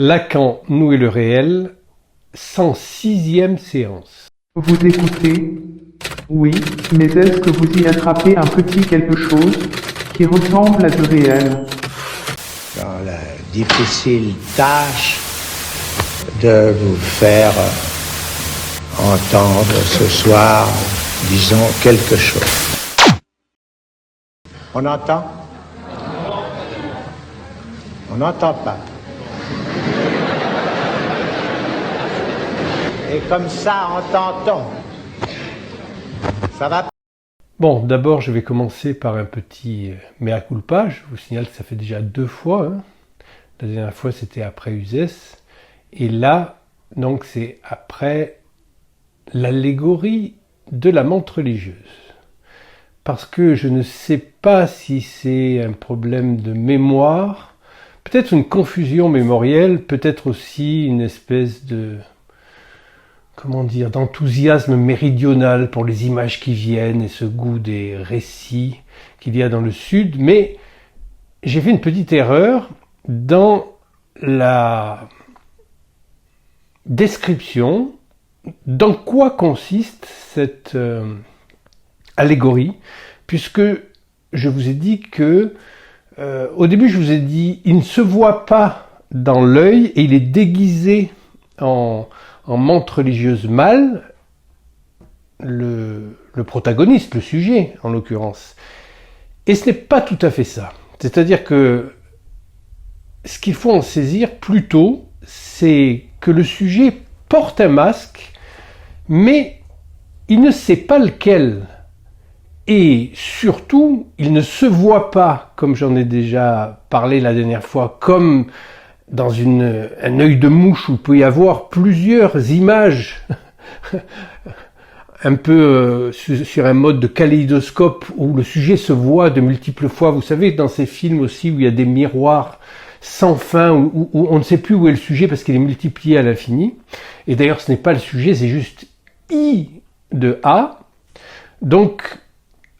Lacan, nous et le réel, 106e séance. Vous écoutez? Oui, mais est-ce que vous y attrapez un petit quelque chose qui ressemble à du réel? Dans la difficile tâche de vous faire entendre ce soir, disons, quelque chose. On entend? On n'entend pas. Et comme ça, entend-on. Ça va? Bon, d'abord, je vais commencer par un petit mea culpa. Je vous signale que ça fait déjà 2 fois. La dernière fois, c'était après Uzès. Et là, donc, c'est après l'allégorie de la menthe religieuse. Parce que je ne sais pas si c'est un problème de mémoire, peut-être une confusion mémorielle, peut-être aussi une espèce de, comment dire, d'enthousiasme méridional pour les images qui viennent et ce goût des récits qu'il y a dans le Sud. Mais j'ai fait une petite erreur dans la description dans quoi consiste cette allégorie, puisque je vous ai dit que, au début je vous ai dit, il ne se voit pas dans l'œil et il est déguisé en menthe religieuse mâle, le protagoniste, le sujet en l'occurrence. Et ce n'est pas tout à fait ça. C'est-à-dire que ce qu'il faut en saisir plutôt, c'est que le sujet porte un masque, mais il ne sait pas lequel. Et surtout, il ne se voit pas, comme j'en ai déjà parlé la dernière fois, comme dans un œil de mouche où il peut y avoir plusieurs images, un peu sur un mode de kaléidoscope où le sujet se voit de multiples fois. Vous savez, dans ces films aussi où il y a des miroirs sans fin, où on ne sait plus où est le sujet parce qu'il est multiplié à l'infini. Et d'ailleurs, ce n'est pas le sujet, c'est juste I de A. Donc,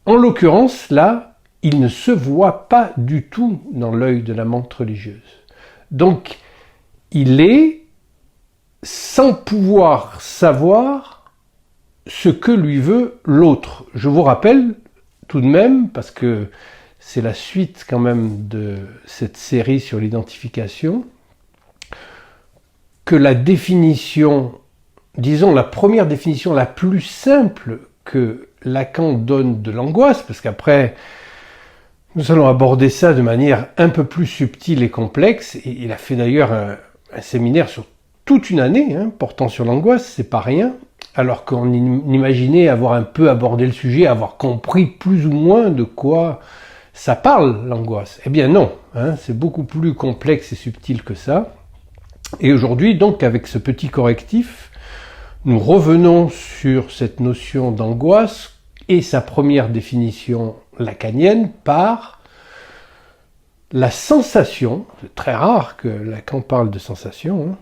en l'occurrence, là, il ne se voit pas du tout dans l'œil de la menthe religieuse. Donc, il est sans pouvoir savoir ce que lui veut l'autre. Je vous rappelle tout de même, parce que c'est la suite quand même de cette série sur l'identification, que la définition, disons la première définition la plus simple que Lacan donne de l'angoisse, parce qu'après, nous allons aborder ça de manière un peu plus subtile et complexe, et il a fait d'ailleurs un séminaire sur toute une année, portant sur l'angoisse, c'est pas rien, alors qu'on imaginait avoir un peu abordé le sujet, avoir compris plus ou moins de quoi ça parle, l'angoisse. Eh bien non, c'est beaucoup plus complexe et subtil que ça. Et aujourd'hui, donc, avec ce petit correctif, nous revenons sur cette notion d'angoisse et sa première définition lacanienne par la sensation, c'est très rare que Lacan parle de sensation,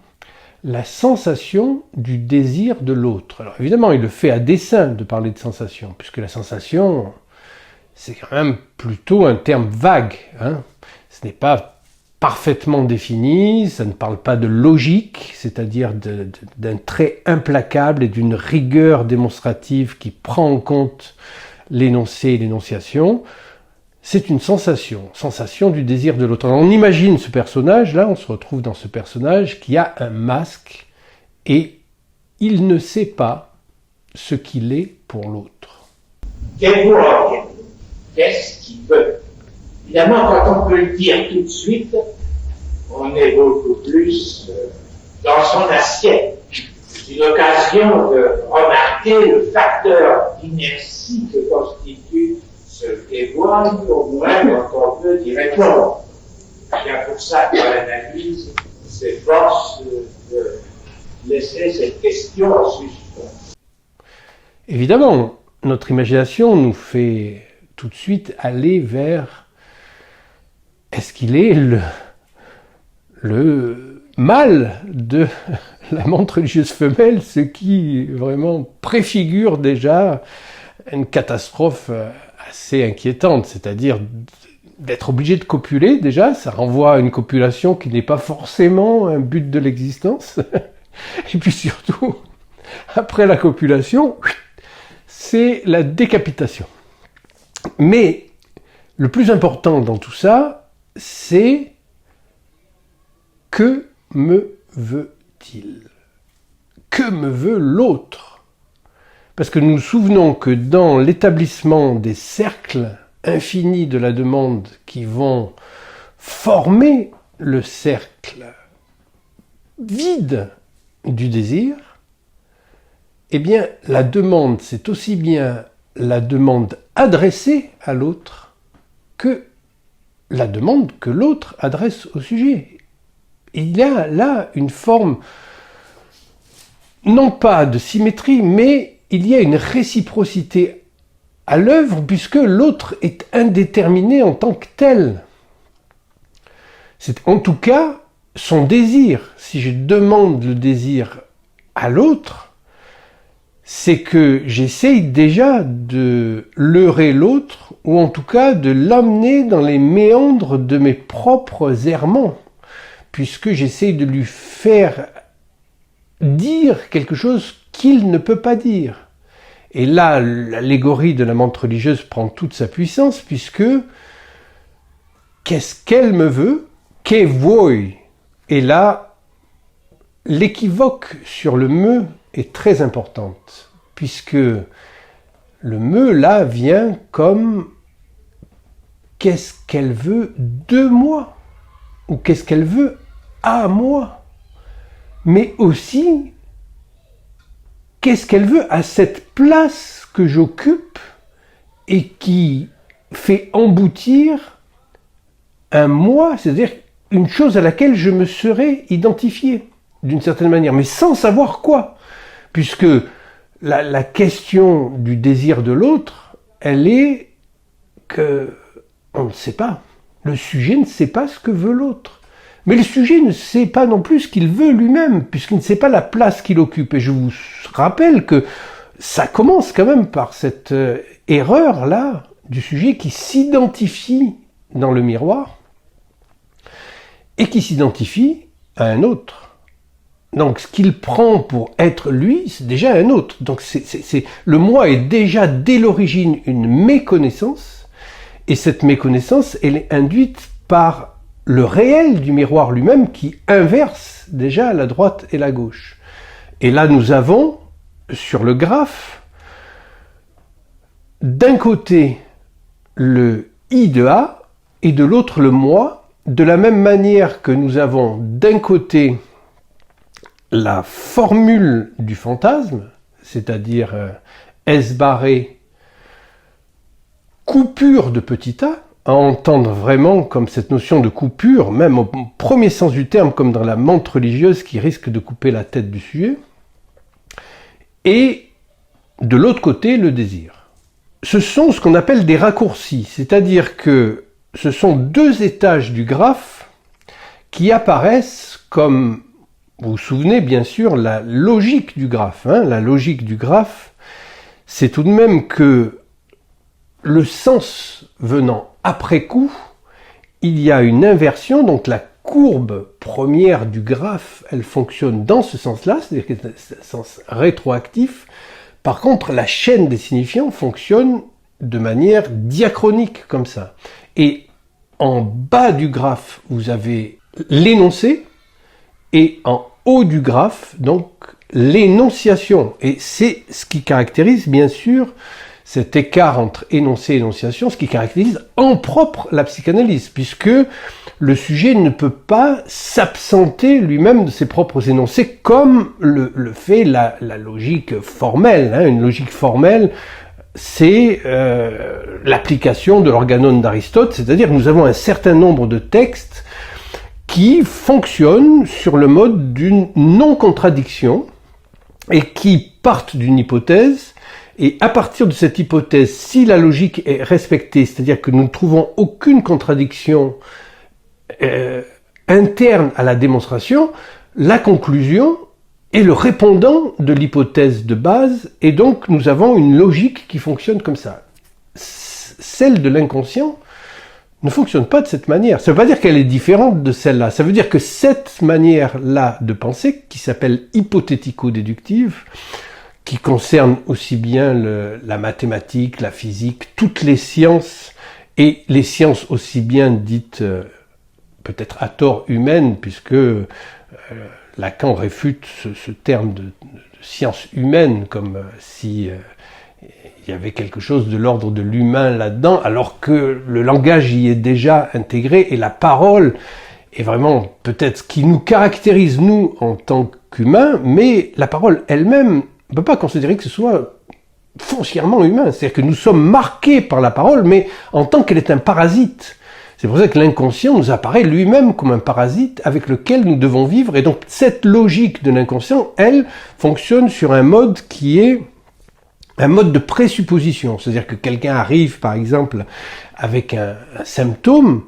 la sensation du désir de l'autre. Alors évidemment, il le fait à dessein de parler de sensation, puisque la sensation, c'est quand même plutôt un terme vague. Ce n'est pas parfaitement défini, ça ne parle pas de logique, c'est-à-dire d'un trait implacable et d'une rigueur démonstrative qui prend en compte l'énoncé et l'énonciation. C'est une sensation du désir de l'autre. On imagine ce personnage, là, on se retrouve dans ce personnage qui a un masque et il ne sait pas ce qu'il est pour l'autre. Qu'est-ce qu'il veut? Évidemment, quand on peut le dire tout de suite, on est beaucoup plus dans son assiette. C'est une occasion de remarquer le facteur d'inertie que constitue ce dévoile, au moins quand on peut y répondre. C'est bien pour ça que l'analyse s'efforce de laisser cette question en suspens. Évidemment, notre imagination nous fait tout de suite aller vers est-ce qu'il est le mâle de la menthe religieuse femelle, ce qui vraiment préfigure déjà une catastrophe assez inquiétante, c'est-à-dire d'être obligé de copuler, déjà, ça renvoie à une copulation qui n'est pas forcément un but de l'existence. Et puis surtout, après la copulation, c'est la décapitation. Mais le plus important dans tout ça, c'est que me veut-il ? Que me veut l'autre ? Parce que nous nous souvenons que dans l'établissement des cercles infinis de la demande qui vont former le cercle vide du désir, eh bien, la demande, c'est aussi bien la demande adressée à l'autre que la demande que l'autre adresse au sujet. Il y a là une forme, non pas de symétrie, mais il y a une réciprocité à l'œuvre puisque l'autre est indéterminé en tant que tel. C'est en tout cas son désir. Si je demande le désir à l'autre, c'est que j'essaye déjà de leurrer l'autre ou en tout cas de l'amener dans les méandres de mes propres errements, puisque j'essaye de lui faire dire quelque chose qu'il ne peut pas dire. Et là, l'allégorie de la menthe religieuse prend toute sa puissance, puisque qu'est-ce qu'elle me veut ? Que vuoi ? Et là, l'équivoque sur le me est très importante, puisque le me, là, vient comme qu'est-ce qu'elle veut de moi ? Ou qu'est-ce qu'elle veut à moi ? Mais aussi, qu'est-ce qu'elle veut à cette place que j'occupe et qui fait emboutir un moi, c'est-à-dire une chose à laquelle je me serais identifié, d'une certaine manière, mais sans savoir quoi, puisque la question du désir de l'autre, elle est que on ne sait pas. Le sujet ne sait pas ce que veut l'autre. Mais le sujet ne sait pas non plus ce qu'il veut lui-même, puisqu'il ne sait pas la place qu'il occupe. Et je vous rappelle que ça commence quand même par cette erreur-là du sujet qui s'identifie dans le miroir et qui s'identifie à un autre. Donc ce qu'il prend pour être lui, c'est déjà un autre. Donc le moi est déjà dès l'origine une méconnaissance, et cette méconnaissance, elle est induite par le réel du miroir lui-même qui inverse déjà la droite et la gauche. Et là, nous avons, sur le graphe, d'un côté le I de A et de l'autre le moi, de la même manière que nous avons d'un côté la formule du fantasme, c'est-à-dire S barré, coupure de petit a, à entendre vraiment comme cette notion de coupure, même au premier sens du terme, comme dans la menthe religieuse qui risque de couper la tête du sujet, et de l'autre côté, le désir. Ce sont ce qu'on appelle des raccourcis, c'est-à-dire que ce sont deux étages du graphe qui apparaissent comme, vous vous souvenez bien sûr, la logique du graphe. La logique du graphe, c'est tout de même que le sens venant après coup, il y a une inversion, donc la courbe première du graphe, elle fonctionne dans ce sens-là, c'est-à-dire que c'est un sens rétroactif. Par contre, la chaîne des signifiants fonctionne de manière diachronique, comme ça. Et en bas du graphe, vous avez l'énoncé, et en haut du graphe, donc, l'énonciation. Et c'est ce qui caractérise, bien sûr, cet écart entre énoncé et énonciation, ce qui caractérise en propre la psychanalyse, puisque le sujet ne peut pas s'absenter lui-même de ses propres énoncés, comme le fait la logique formelle. Une logique formelle, c'est l'application de l'organon d'Aristote, c'est-à-dire que nous avons un certain nombre de textes qui fonctionnent sur le mode d'une non-contradiction et qui partent d'une hypothèse. Et à partir de cette hypothèse, si la logique est respectée, c'est-à-dire que nous ne trouvons aucune contradiction interne à la démonstration, la conclusion est le répondant de l'hypothèse de base, et donc nous avons une logique qui fonctionne comme ça. Celle de l'inconscient ne fonctionne pas de cette manière. Ça ne veut pas dire qu'elle est différente de celle-là. Ça veut dire que cette manière-là de penser, qui s'appelle hypothético-déductive, qui concerne aussi bien la mathématique, la physique, toutes les sciences, et les sciences aussi bien dites, peut-être à tort, humaines, puisque Lacan réfute ce terme de science humaine, comme si il y avait quelque chose de l'ordre de l'humain là-dedans, alors que le langage y est déjà intégré, et la parole est vraiment peut-être ce qui nous caractérise, nous, en tant qu'humains, mais la parole elle-même, on ne peut pas considérer que ce soit foncièrement humain. C'est-à-dire que nous sommes marqués par la parole, mais en tant qu'elle est un parasite. C'est pour ça que l'inconscient nous apparaît lui-même comme un parasite avec lequel nous devons vivre. Et donc, cette logique de l'inconscient, elle, fonctionne sur un mode qui est un mode de présupposition. C'est-à-dire que quelqu'un arrive, par exemple, avec un symptôme,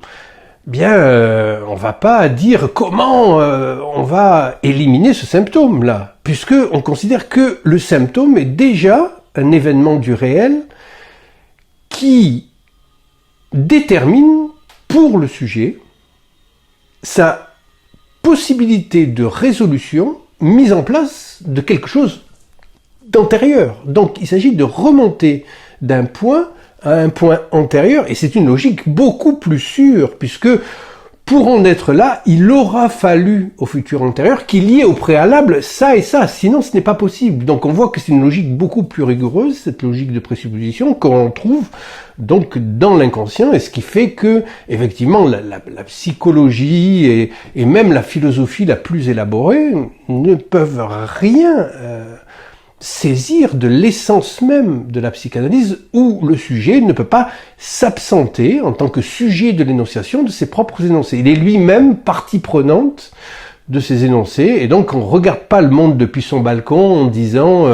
bien, on va pas dire comment on va éliminer ce symptôme-là, puisque on considère que le symptôme est déjà un événement du réel qui détermine pour le sujet sa possibilité de résolution mise en place de quelque chose d'antérieur. Donc il s'agit de remonter d'un point à un point antérieur, et c'est une logique beaucoup plus sûre, puisque pour en être là, il aura fallu au futur antérieur qu'il y ait au préalable ça et ça, sinon ce n'est pas possible. Donc on voit que c'est une logique beaucoup plus rigoureuse, cette logique de présupposition qu'on trouve donc dans l'inconscient, et ce qui fait que effectivement la psychologie et même la philosophie la plus élaborée ne peuvent rien saisir de l'essence même de la psychanalyse, où le sujet ne peut pas s'absenter en tant que sujet de l'énonciation de ses propres énoncés. Il est lui-même partie prenante de ces énoncés, et donc on ne regarde pas le monde depuis son balcon en disant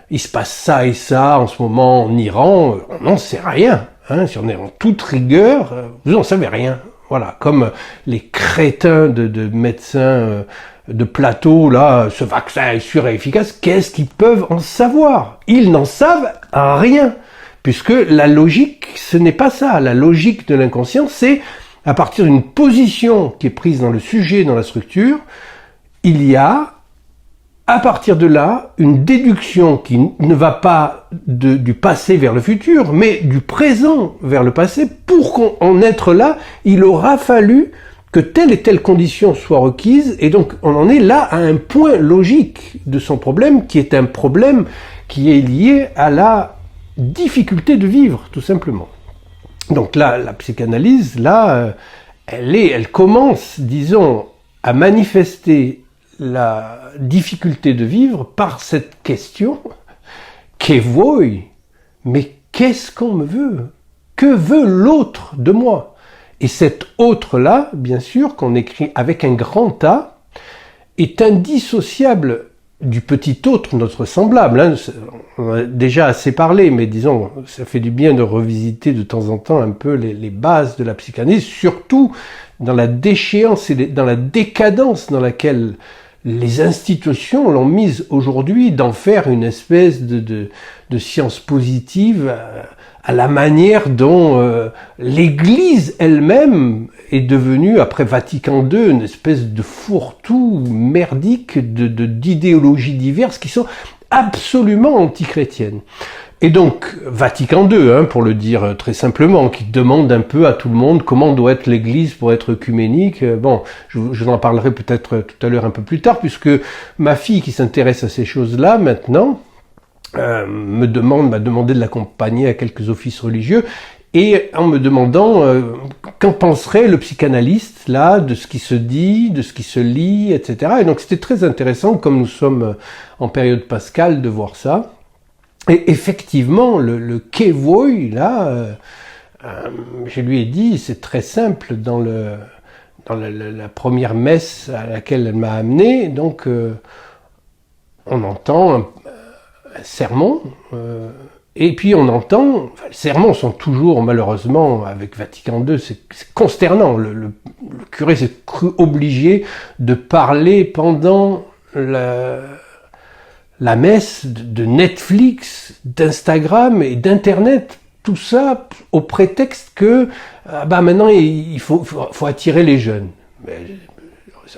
il se passe ça et ça en ce moment en Iran, on n'en sait rien. Hein, si on est en toute rigueur, vous n'en savez rien. Voilà, comme les crétins de médecins de plateau, là, ce vaccin est sûr et efficace, qu'est-ce qu'ils peuvent en savoir? Ils n'en savent rien, puisque la logique, ce n'est pas ça. La logique de l'inconscient, c'est à partir d'une position qui est prise dans le sujet, dans la structure, il y a, à partir de là, une déduction qui ne va pas du passé vers le futur, mais du présent vers le passé. Pour en être là, il aura fallu que telle et telle condition soit requise, et donc on en est là à un point logique de son problème, qui est un problème qui est lié à la difficulté de vivre, tout simplement. Donc là, la psychanalyse, là, elle commence, disons, à manifester la difficulté de vivre par cette question qu'est voi, mais qu'est-ce qu'on me veut? Que veut l'autre de moi? Et cet autre-là, bien sûr, qu'on écrit avec un grand A, est indissociable du petit autre, notre semblable. Hein. On a déjà assez parlé, mais disons, ça fait du bien de revisiter de temps en temps un peu les bases de la psychanalyse, surtout dans la déchéance et dans la décadence dans laquelle les institutions l'ont mise aujourd'hui, d'en faire une espèce de science positive à la manière dont l'Église elle-même est devenue, après Vatican II, une espèce de fourre-tout merdique d'idéologies diverses qui sont absolument antichrétiennes. Et donc, Vatican II, hein, pour le dire très simplement, qui demande un peu à tout le monde comment doit être l'Église pour être œcuménique. Bon, je vous en parlerai peut-être tout à l'heure un peu plus tard, puisque ma fille qui s'intéresse à ces choses-là maintenant m'a demandé de l'accompagner à quelques offices religieux, et en me demandant qu'en penserait le psychanalyste là de ce qui se dit, de ce qui se lit, etc. Et donc c'était très intéressant, comme nous sommes en période pascale, de voir ça. Et effectivement, le que voi, là, je lui ai dit, c'est très simple, dans la première messe à laquelle elle m'a amené, donc on entend un sermon, et puis on entend, les sermons sont toujours, malheureusement, avec Vatican II, c'est consternant, le curé s'est cru obligé de parler pendant la messe de Netflix, d'Instagram et d'Internet, tout ça au prétexte que maintenant il faut attirer les jeunes. Mais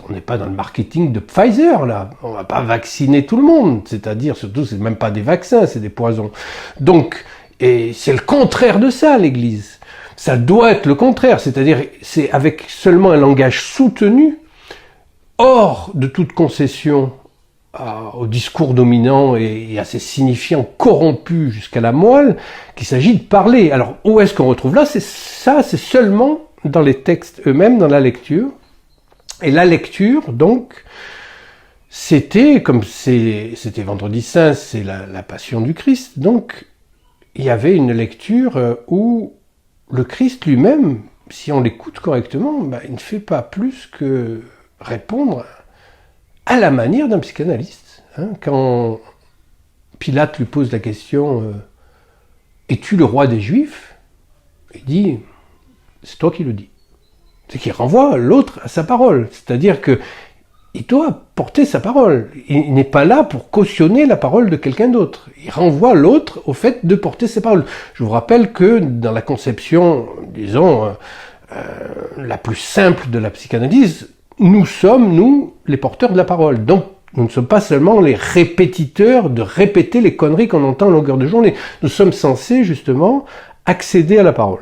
on n'est pas dans le marketing de Pfizer là, on va pas vacciner tout le monde, c'est-à-dire surtout c'est même pas des vaccins, c'est des poisons. Donc et c'est le contraire de ça l'Église. Ça doit être le contraire, c'est-à-dire c'est avec seulement un langage soutenu, hors de toute concession au discours dominant et à ses signifiants corrompus jusqu'à la moelle, qu'il s'agit de parler. Alors, où est-ce qu'on retrouve là? C'est seulement dans les textes eux-mêmes, dans la lecture. Et la lecture, donc, c'était, comme c'était Vendredi Saint, c'est la Passion du Christ, donc, il y avait une lecture où le Christ lui-même, si on l'écoute correctement, il ne fait pas plus que répondre à la manière d'un psychanalyste. Quand Pilate lui pose la question « Es-tu le roi des Juifs ?» il dit « C'est toi qui le dis ». C'est qu'il renvoie l'autre à sa parole. C'est-à-dire que il doit porter sa parole. Il n'est pas là pour cautionner la parole de quelqu'un d'autre. Il renvoie l'autre au fait de porter ses paroles. Je vous rappelle que dans la conception, disons, la plus simple de la psychanalyse, nous sommes, nous, les porteurs de la parole. Donc, nous ne sommes pas seulement les répétiteurs de répéter les conneries qu'on entend en longueur de journée. Nous sommes censés, justement, accéder à la parole.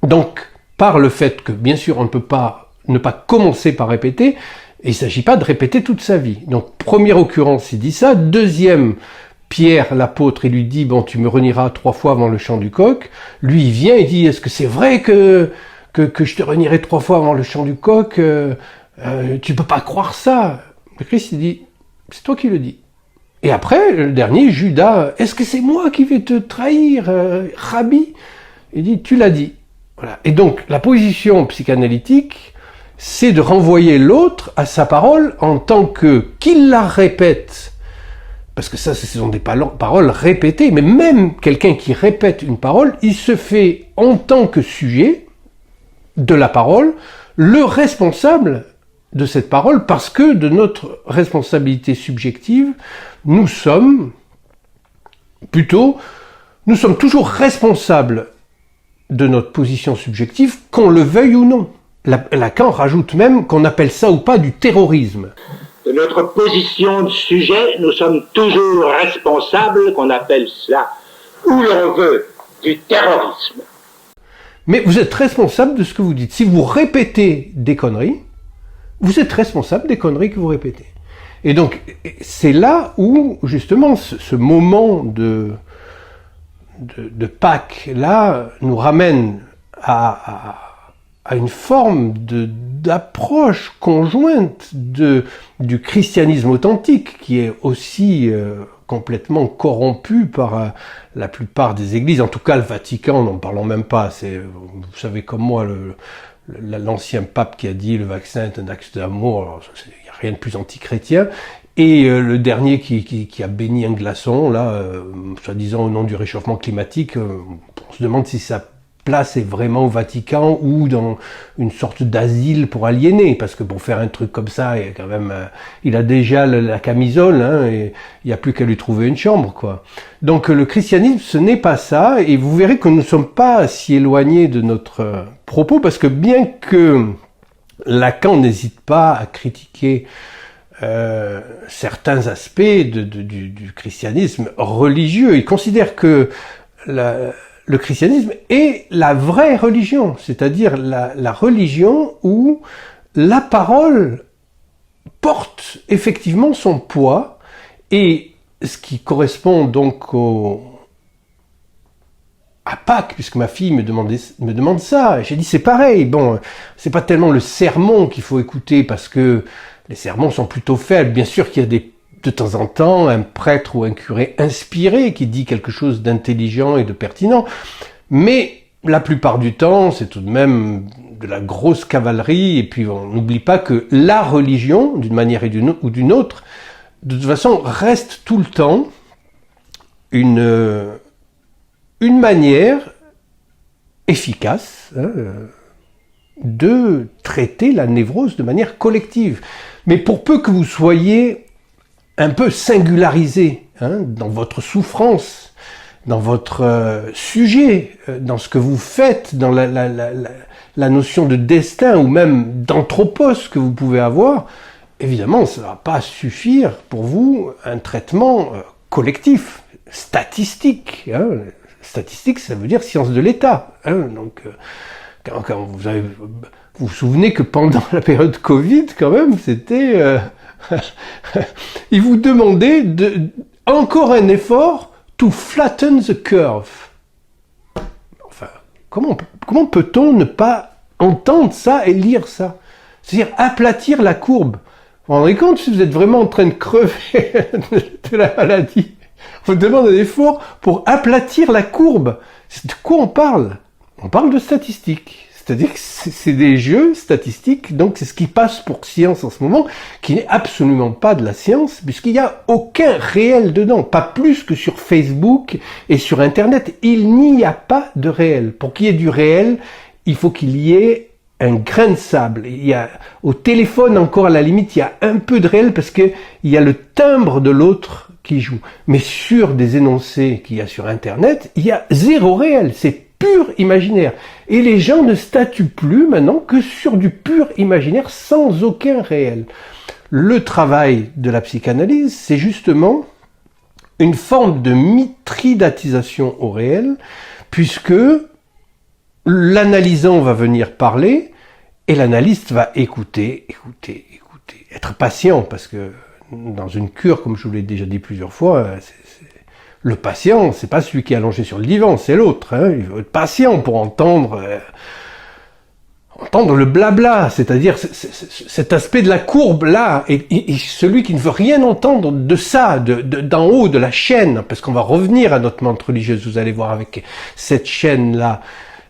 Donc, par le fait que, bien sûr, on ne peut pas ne pas commencer par répéter, il ne s'agit pas de répéter toute sa vie. Donc, première occurrence, il dit ça. Deuxième, Pierre, l'apôtre, il lui dit, bon, tu me renieras 3 fois avant le chant du coq. Lui, il vient et dit, est-ce que c'est vrai que je te renierai 3 fois avant le chant du coq? Tu peux pas croire ça. Le Christ, il dit, c'est toi qui le dis. Et après, le dernier, Judas, est-ce que c'est moi qui vais te trahir, Rabbi? Il dit, tu l'as dit. Voilà. Et donc, la position psychanalytique, c'est de renvoyer l'autre à sa parole en tant qu'il la répète. Parce que ça, ce sont des paroles répétées. Mais même quelqu'un qui répète une parole, il se fait, en tant que sujet de la parole, le responsable de cette parole, parce que de notre responsabilité subjective, nous sommes toujours responsables de notre position subjective, qu'on le veuille ou non. Lacan rajoute même qu'on appelle ça ou pas du terrorisme. De notre position de sujet, nous sommes toujours responsables, qu'on appelle cela, où l'on veut, du terrorisme. Mais vous êtes responsable de ce que vous dites. Si vous répétez des conneries, vous êtes responsable des conneries que vous répétez. Et donc, c'est là où, justement, ce moment de Pâques, là, nous ramène à une forme d'approche conjointe du christianisme authentique, qui est aussi complètement corrompu par la plupart des églises, en tout cas le Vatican, n'en parlons même pas. Vous savez comme moi, l'ancien pape qui a dit le vaccin est un acte d'amour, il n'y a rien de plus anti-chrétien. Et le dernier qui a béni un glaçon, là, soi-disant au nom du réchauffement climatique, on se demande si sa place est vraiment au Vatican ou dans une sorte d'asile pour aliénés, parce que pour faire un truc comme ça, il a déjà la camisole, et il n'y a plus qu'à lui trouver une chambre, quoi. Donc le christianisme, ce n'est pas ça, et vous verrez que nous ne sommes pas si éloignés de notre propos, parce que bien que Lacan n'hésite pas à critiquer certains aspects du christianisme religieux, il considère que le christianisme est la vraie religion, c'est-à-dire la religion où la parole porte effectivement son poids, et ce qui correspond donc à Pâques, puisque ma fille me demande ça, j'ai dit c'est pareil, bon, c'est pas tellement le sermon qu'il faut écouter, parce que les sermons sont plutôt faibles. Bien sûr qu'il y a de temps en temps un prêtre ou un curé inspiré qui dit quelque chose d'intelligent et de pertinent, mais la plupart du temps, c'est tout de même de la grosse cavalerie, et puis on n'oublie pas que la religion, d'une manière ou d'une autre, de toute façon, reste tout le temps une manière efficace de traiter la névrose de manière collective. Mais pour peu que vous soyez un peu singularisé dans votre souffrance, dans votre sujet, dans ce que vous faites, dans la notion de destin ou même d'anthropos que vous pouvez avoir, évidemment, ça ne va pas suffire pour vous un traitement collectif, statistique. Hein. Statistique, ça veut dire science de l'État. Hein. Donc, quand vous vous souvenez que pendant la période Covid, quand même, c'était... ils vous demandaient encore un effort to flatten the curve. Enfin, comment peut-on ne pas entendre ça et lire ça? C'est-à-dire aplatir la courbe. Vous vous rendez compte si vous êtes vraiment en train de crever de la maladie? On vous demande un effort pour aplatir la courbe. De quoi on parle? On parle de statistiques. C'est-à-dire que c'est des jeux statistiques, donc c'est ce qui passe pour science en ce moment, qui n'est absolument pas de la science, puisqu'il n'y a aucun réel dedans, pas plus que sur Facebook et sur Internet. Il n'y a pas de réel. Pour qu'il y ait du réel, il faut qu'il y ait un grain de sable. Il y a, au téléphone encore, à la limite, il y a un peu de réel parce que il y a le timbre de l'autre qui joue. Mais sur des énoncés qu'il y a sur Internet, il y a zéro réel. C'est pur imaginaire. Et les gens ne statuent plus maintenant que sur du pur imaginaire sans aucun réel. Le travail de la psychanalyse, c'est justement une forme de mithridatisation au réel, puisque l'analysant va venir parler et l'analyste va écouter, être patient, parce que dans une cure, comme je vous l'ai déjà dit plusieurs fois, le patient, c'est pas celui qui est allongé sur le divan, c'est l'autre. Hein. Il faut être patient pour entendre le blabla, c'est-à-dire cet aspect de la courbe là, et celui qui ne veut rien entendre de ça, d'en haut de la chaîne, parce qu'on va revenir à notre menthe religieuse, vous allez voir, avec cette chaîne-là,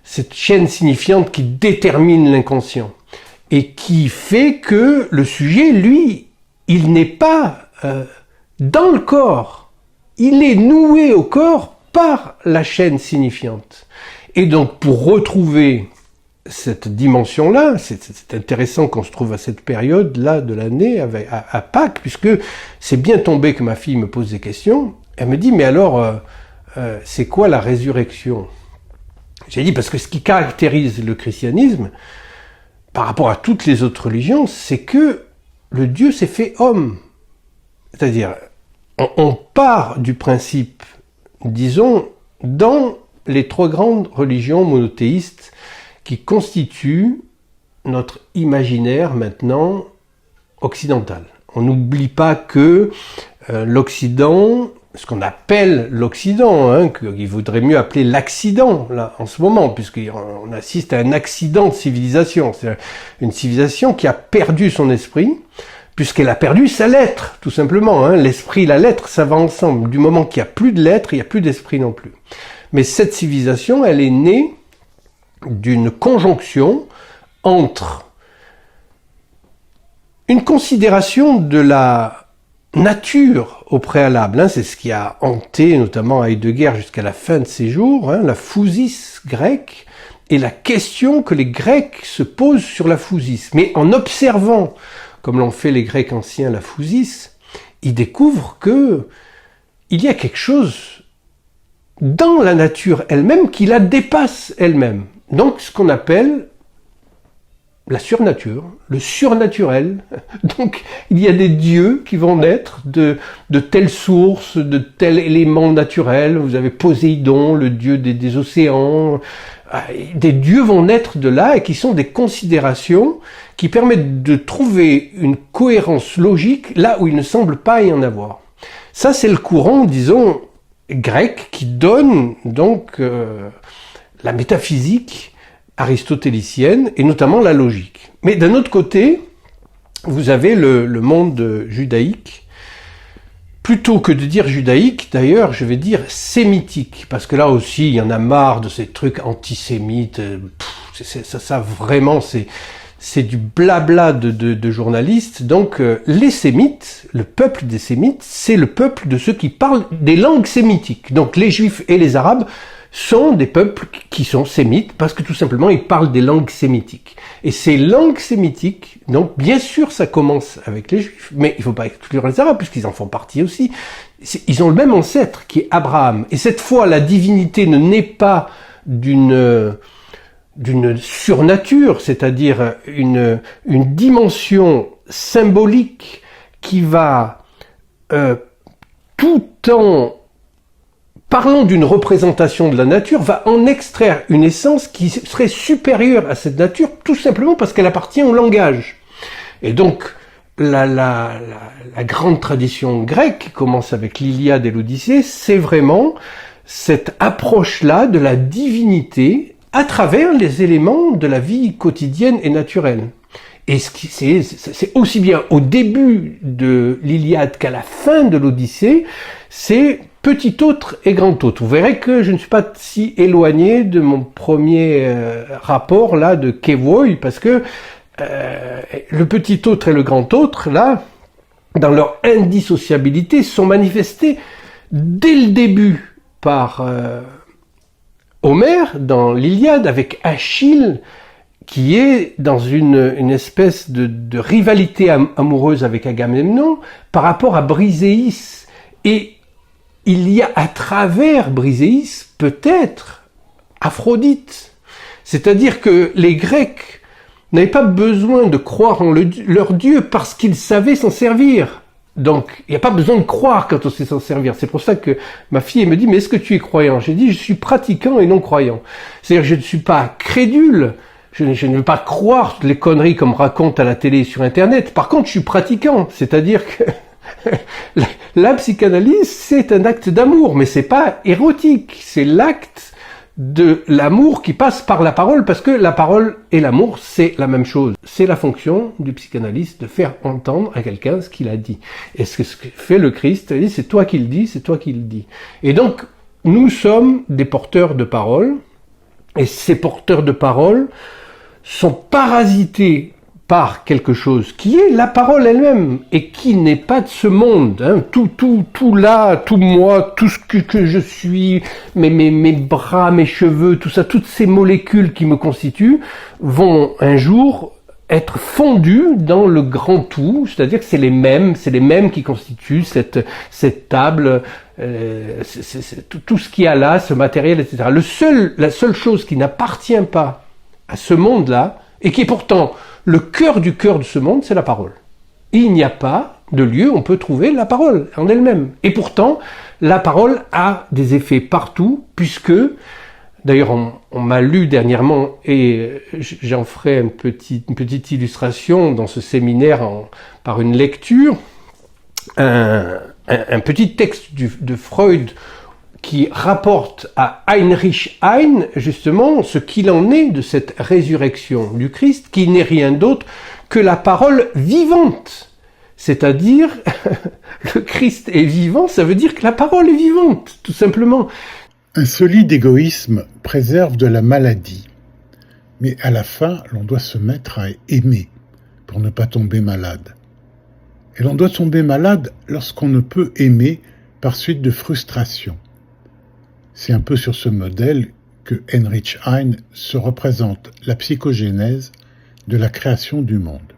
cette chaîne signifiante qui détermine l'inconscient, et qui fait que le sujet, lui, il n'est pas dans le corps. Il est noué au corps par la chaîne signifiante. Et donc, pour retrouver cette dimension-là, c'est intéressant qu'on se trouve à cette période-là de l'année, à Pâques, puisque c'est bien tombé que ma fille me pose des questions. Elle me dit, mais alors, c'est quoi la résurrection? J'ai dit, parce que ce qui caractérise le christianisme, par rapport à toutes les autres religions, c'est que le Dieu s'est fait homme. C'est-à-dire, on part du principe, disons, dans les trois grandes religions monothéistes qui constituent notre imaginaire maintenant occidental. On n'oublie pas que l'Occident, ce qu'on appelle l'Occident, hein, qu'il vaudrait mieux appeler l'accident là en ce moment, puisqu'on assiste à un accident de civilisation. C'est une civilisation qui a perdu son esprit, puisqu'elle a perdu sa lettre, tout simplement. Hein. L'esprit et la lettre, ça va ensemble. Du moment qu'il n'y a plus de lettre, il n'y a plus d'esprit non plus. Mais cette civilisation, elle est née d'une conjonction entre une considération de la nature au préalable. Hein. C'est ce qui a hanté notamment Heidegger jusqu'à la fin de ses jours, hein, la physis grecque, et la question que les Grecs se posent sur la physis. Mais en observant, comme l'ont fait les Grecs anciens, la physis, ils découvrent que il y a quelque chose dans la nature elle-même qui la dépasse elle-même. Donc ce qu'on appelle la surnature, le surnaturel. Donc il y a des dieux qui vont naître de telles sources, de tels éléments naturels. Vous avez Poséidon, le dieu des océans. Des dieux vont naître de là et qui sont des considérations qui permettent de trouver une cohérence logique là où il ne semble pas y en avoir. Ça, c'est le courant, disons, grec qui donne donc la métaphysique aristotélicienne et notamment la logique. Mais d'un autre côté, vous avez le monde judaïque. Plutôt que de dire judaïque, d'ailleurs, je vais dire sémitique, parce que là aussi, il y en a marre de ces trucs antisémites. Ça vraiment, c'est du blabla de journalistes. Donc, les sémites, le peuple des sémites, c'est le peuple de ceux qui parlent des langues sémitiques. Donc, les juifs et les arabes, sont des peuples qui sont sémites parce que tout simplement ils parlent des langues sémitiques. Et ces langues sémitiques, donc bien sûr ça commence avec les Juifs, mais il ne faut pas exclure les Arabes puisqu'ils en font partie aussi. Ils ont le même ancêtre qui est Abraham. Et cette fois la divinité ne naît pas d'une surnature, c'est-à-dire une dimension symbolique qui va tout en parlant d'une représentation de la nature, va en extraire une essence qui serait supérieure à cette nature, tout simplement parce qu'elle appartient au langage. Et donc, la grande tradition grecque, qui commence avec l'Iliade et l'Odyssée, c'est vraiment cette approche-là de la divinité à travers les éléments de la vie quotidienne et naturelle. Et c'est aussi bien au début de l'Iliade qu'à la fin de l'Odyssée, c'est petit autre et grand autre. Vous verrez que je ne suis pas si éloigné de mon premier rapport là de Kevoy, parce que le petit autre et le grand autre, là, dans leur indissociabilité, sont manifestés dès le début par Homère dans l'Iliade avec Achille, qui est dans une espèce de rivalité amoureuse avec Agamemnon par rapport à Briséis. Et il y a à travers Briséis peut-être Aphrodite. C'est-à-dire que les Grecs n'avaient pas besoin de croire en leur Dieu parce qu'ils savaient s'en servir. Donc, il n'y a pas besoin de croire quand on sait s'en servir. C'est pour ça que ma fille me dit « Mais est-ce que tu es croyant ?» J'ai dit « Je suis pratiquant et non croyant. » C'est-à-dire je ne suis pas crédule. Je ne veux pas croire toutes les conneries qu'on me raconte à la télé et sur Internet. Par contre, je suis pratiquant. C'est-à-dire que la psychanalyse, c'est un acte d'amour, mais c'est pas érotique. C'est l'acte de l'amour qui passe par la parole, parce que la parole et l'amour, c'est la même chose. C'est la fonction du psychanalyste de faire entendre à quelqu'un ce qu'il a dit. Et ce que fait le Christ, c'est toi qui le dis, c'est toi qui le dis. Et donc, nous sommes des porteurs de parole, et ces porteurs de parole sont parasités par quelque chose qui est la parole elle-même et qui n'est pas de ce monde. Hein. Tout là, tout moi, tout ce que je suis, mes bras, mes cheveux, tout ça, toutes ces molécules qui me constituent vont un jour être fondues dans le grand tout, c'est-à-dire que c'est les mêmes qui constituent cette table, tout ce qu'il y a là, ce matériel, etc. La seule chose qui n'appartient pas à ce monde-là, et qui est pourtant le cœur du cœur de ce monde, c'est la parole. Il n'y a pas de lieu où on peut trouver la parole en elle-même. Et pourtant, la parole a des effets partout, puisque, d'ailleurs on m'a lu dernièrement, et j'en ferai une petite illustration dans ce séminaire par une lecture, un petit texte de Freud qui rapporte à Heinrich Heine, justement, ce qu'il en est de cette résurrection du Christ, qui n'est rien d'autre que la parole vivante. C'est-à-dire, le Christ est vivant, ça veut dire que la parole est vivante, tout simplement. Un solide égoïsme préserve de la maladie. Mais à la fin, l'on doit se mettre à aimer pour ne pas tomber malade. Et l'on doit tomber malade lorsqu'on ne peut aimer par suite de frustration. C'est un peu sur ce modèle que Heinrich Heine se représente la psychogénèse de la création du monde.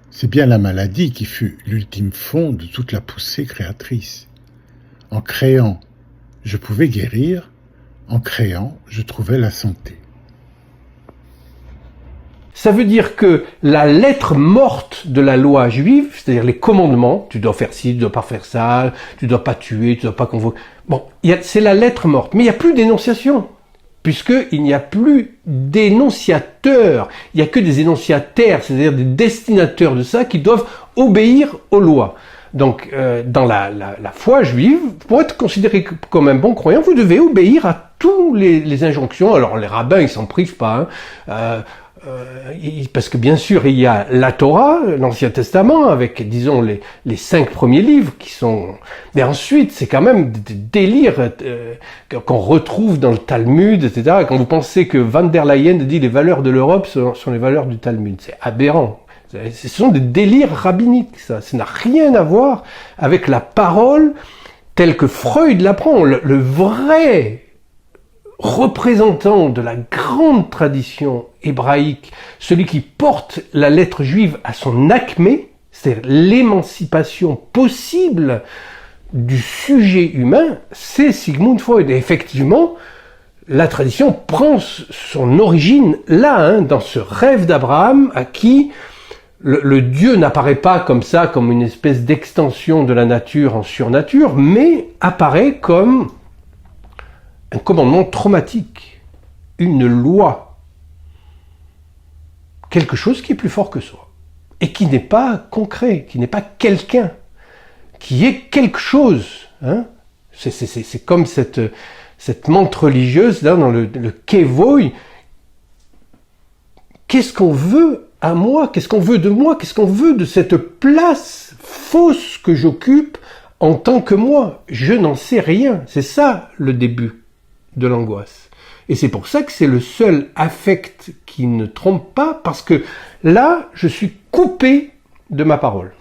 C'est bien la maladie qui fut l'ultime fond de toute la poussée créatrice. En créant, je pouvais guérir, en créant, je trouvais la santé. Ça veut dire que la lettre morte de la loi juive, c'est-à-dire les commandements, tu dois faire ci, tu dois pas faire ça, tu dois pas tuer, tu dois pas convoquer. Bon, c'est la lettre morte, mais il n'y a plus d'énonciation, puisqu'il n'y a plus d'énonciateurs, il n'y a que des énonciataires, c'est-à-dire des destinateurs de ça qui doivent obéir aux lois. Donc, dans la foi juive, pour être considéré comme un bon croyant, vous devez obéir à tous les injonctions. Alors, les rabbins, ils s'en privent pas, hein. Parce que bien sûr il y a la Torah, l'Ancien Testament, avec disons les 5 premiers livres qui sont... Mais ensuite c'est quand même des délires qu'on retrouve dans le Talmud, etc. Quand vous pensez que Van der Leyen dit les valeurs de l'Europe sont les valeurs du Talmud, c'est aberrant. Ce sont des délires rabbiniques, ça n'a rien à voir avec la parole telle que Freud l'apprend. Le vrai représentant de la grande tradition hébraïque, celui qui porte la lettre juive à son acmé, c'est-à-dire l'émancipation possible du sujet humain, c'est Sigmund Freud. Et effectivement, la tradition prend son origine là, dans ce rêve d'Abraham à qui le Dieu n'apparaît pas comme ça, comme une espèce d'extension de la nature en surnature, mais apparaît comme un commandement traumatique, une loi, quelque chose qui est plus fort que soi, et qui n'est pas concret, qui n'est pas quelqu'un, qui est quelque chose. C'est comme cette menthe religieuse là dans le Kevoi. Qu'est-ce qu'on veut à moi? Qu'est-ce qu'on veut de moi? Qu'est-ce qu'on veut de cette place fausse que j'occupe en tant que moi? Je n'en sais rien. C'est ça le début de l'angoisse. Et c'est pour ça que c'est le seul affect qui ne trompe pas, parce que là, je suis coupé de ma parole.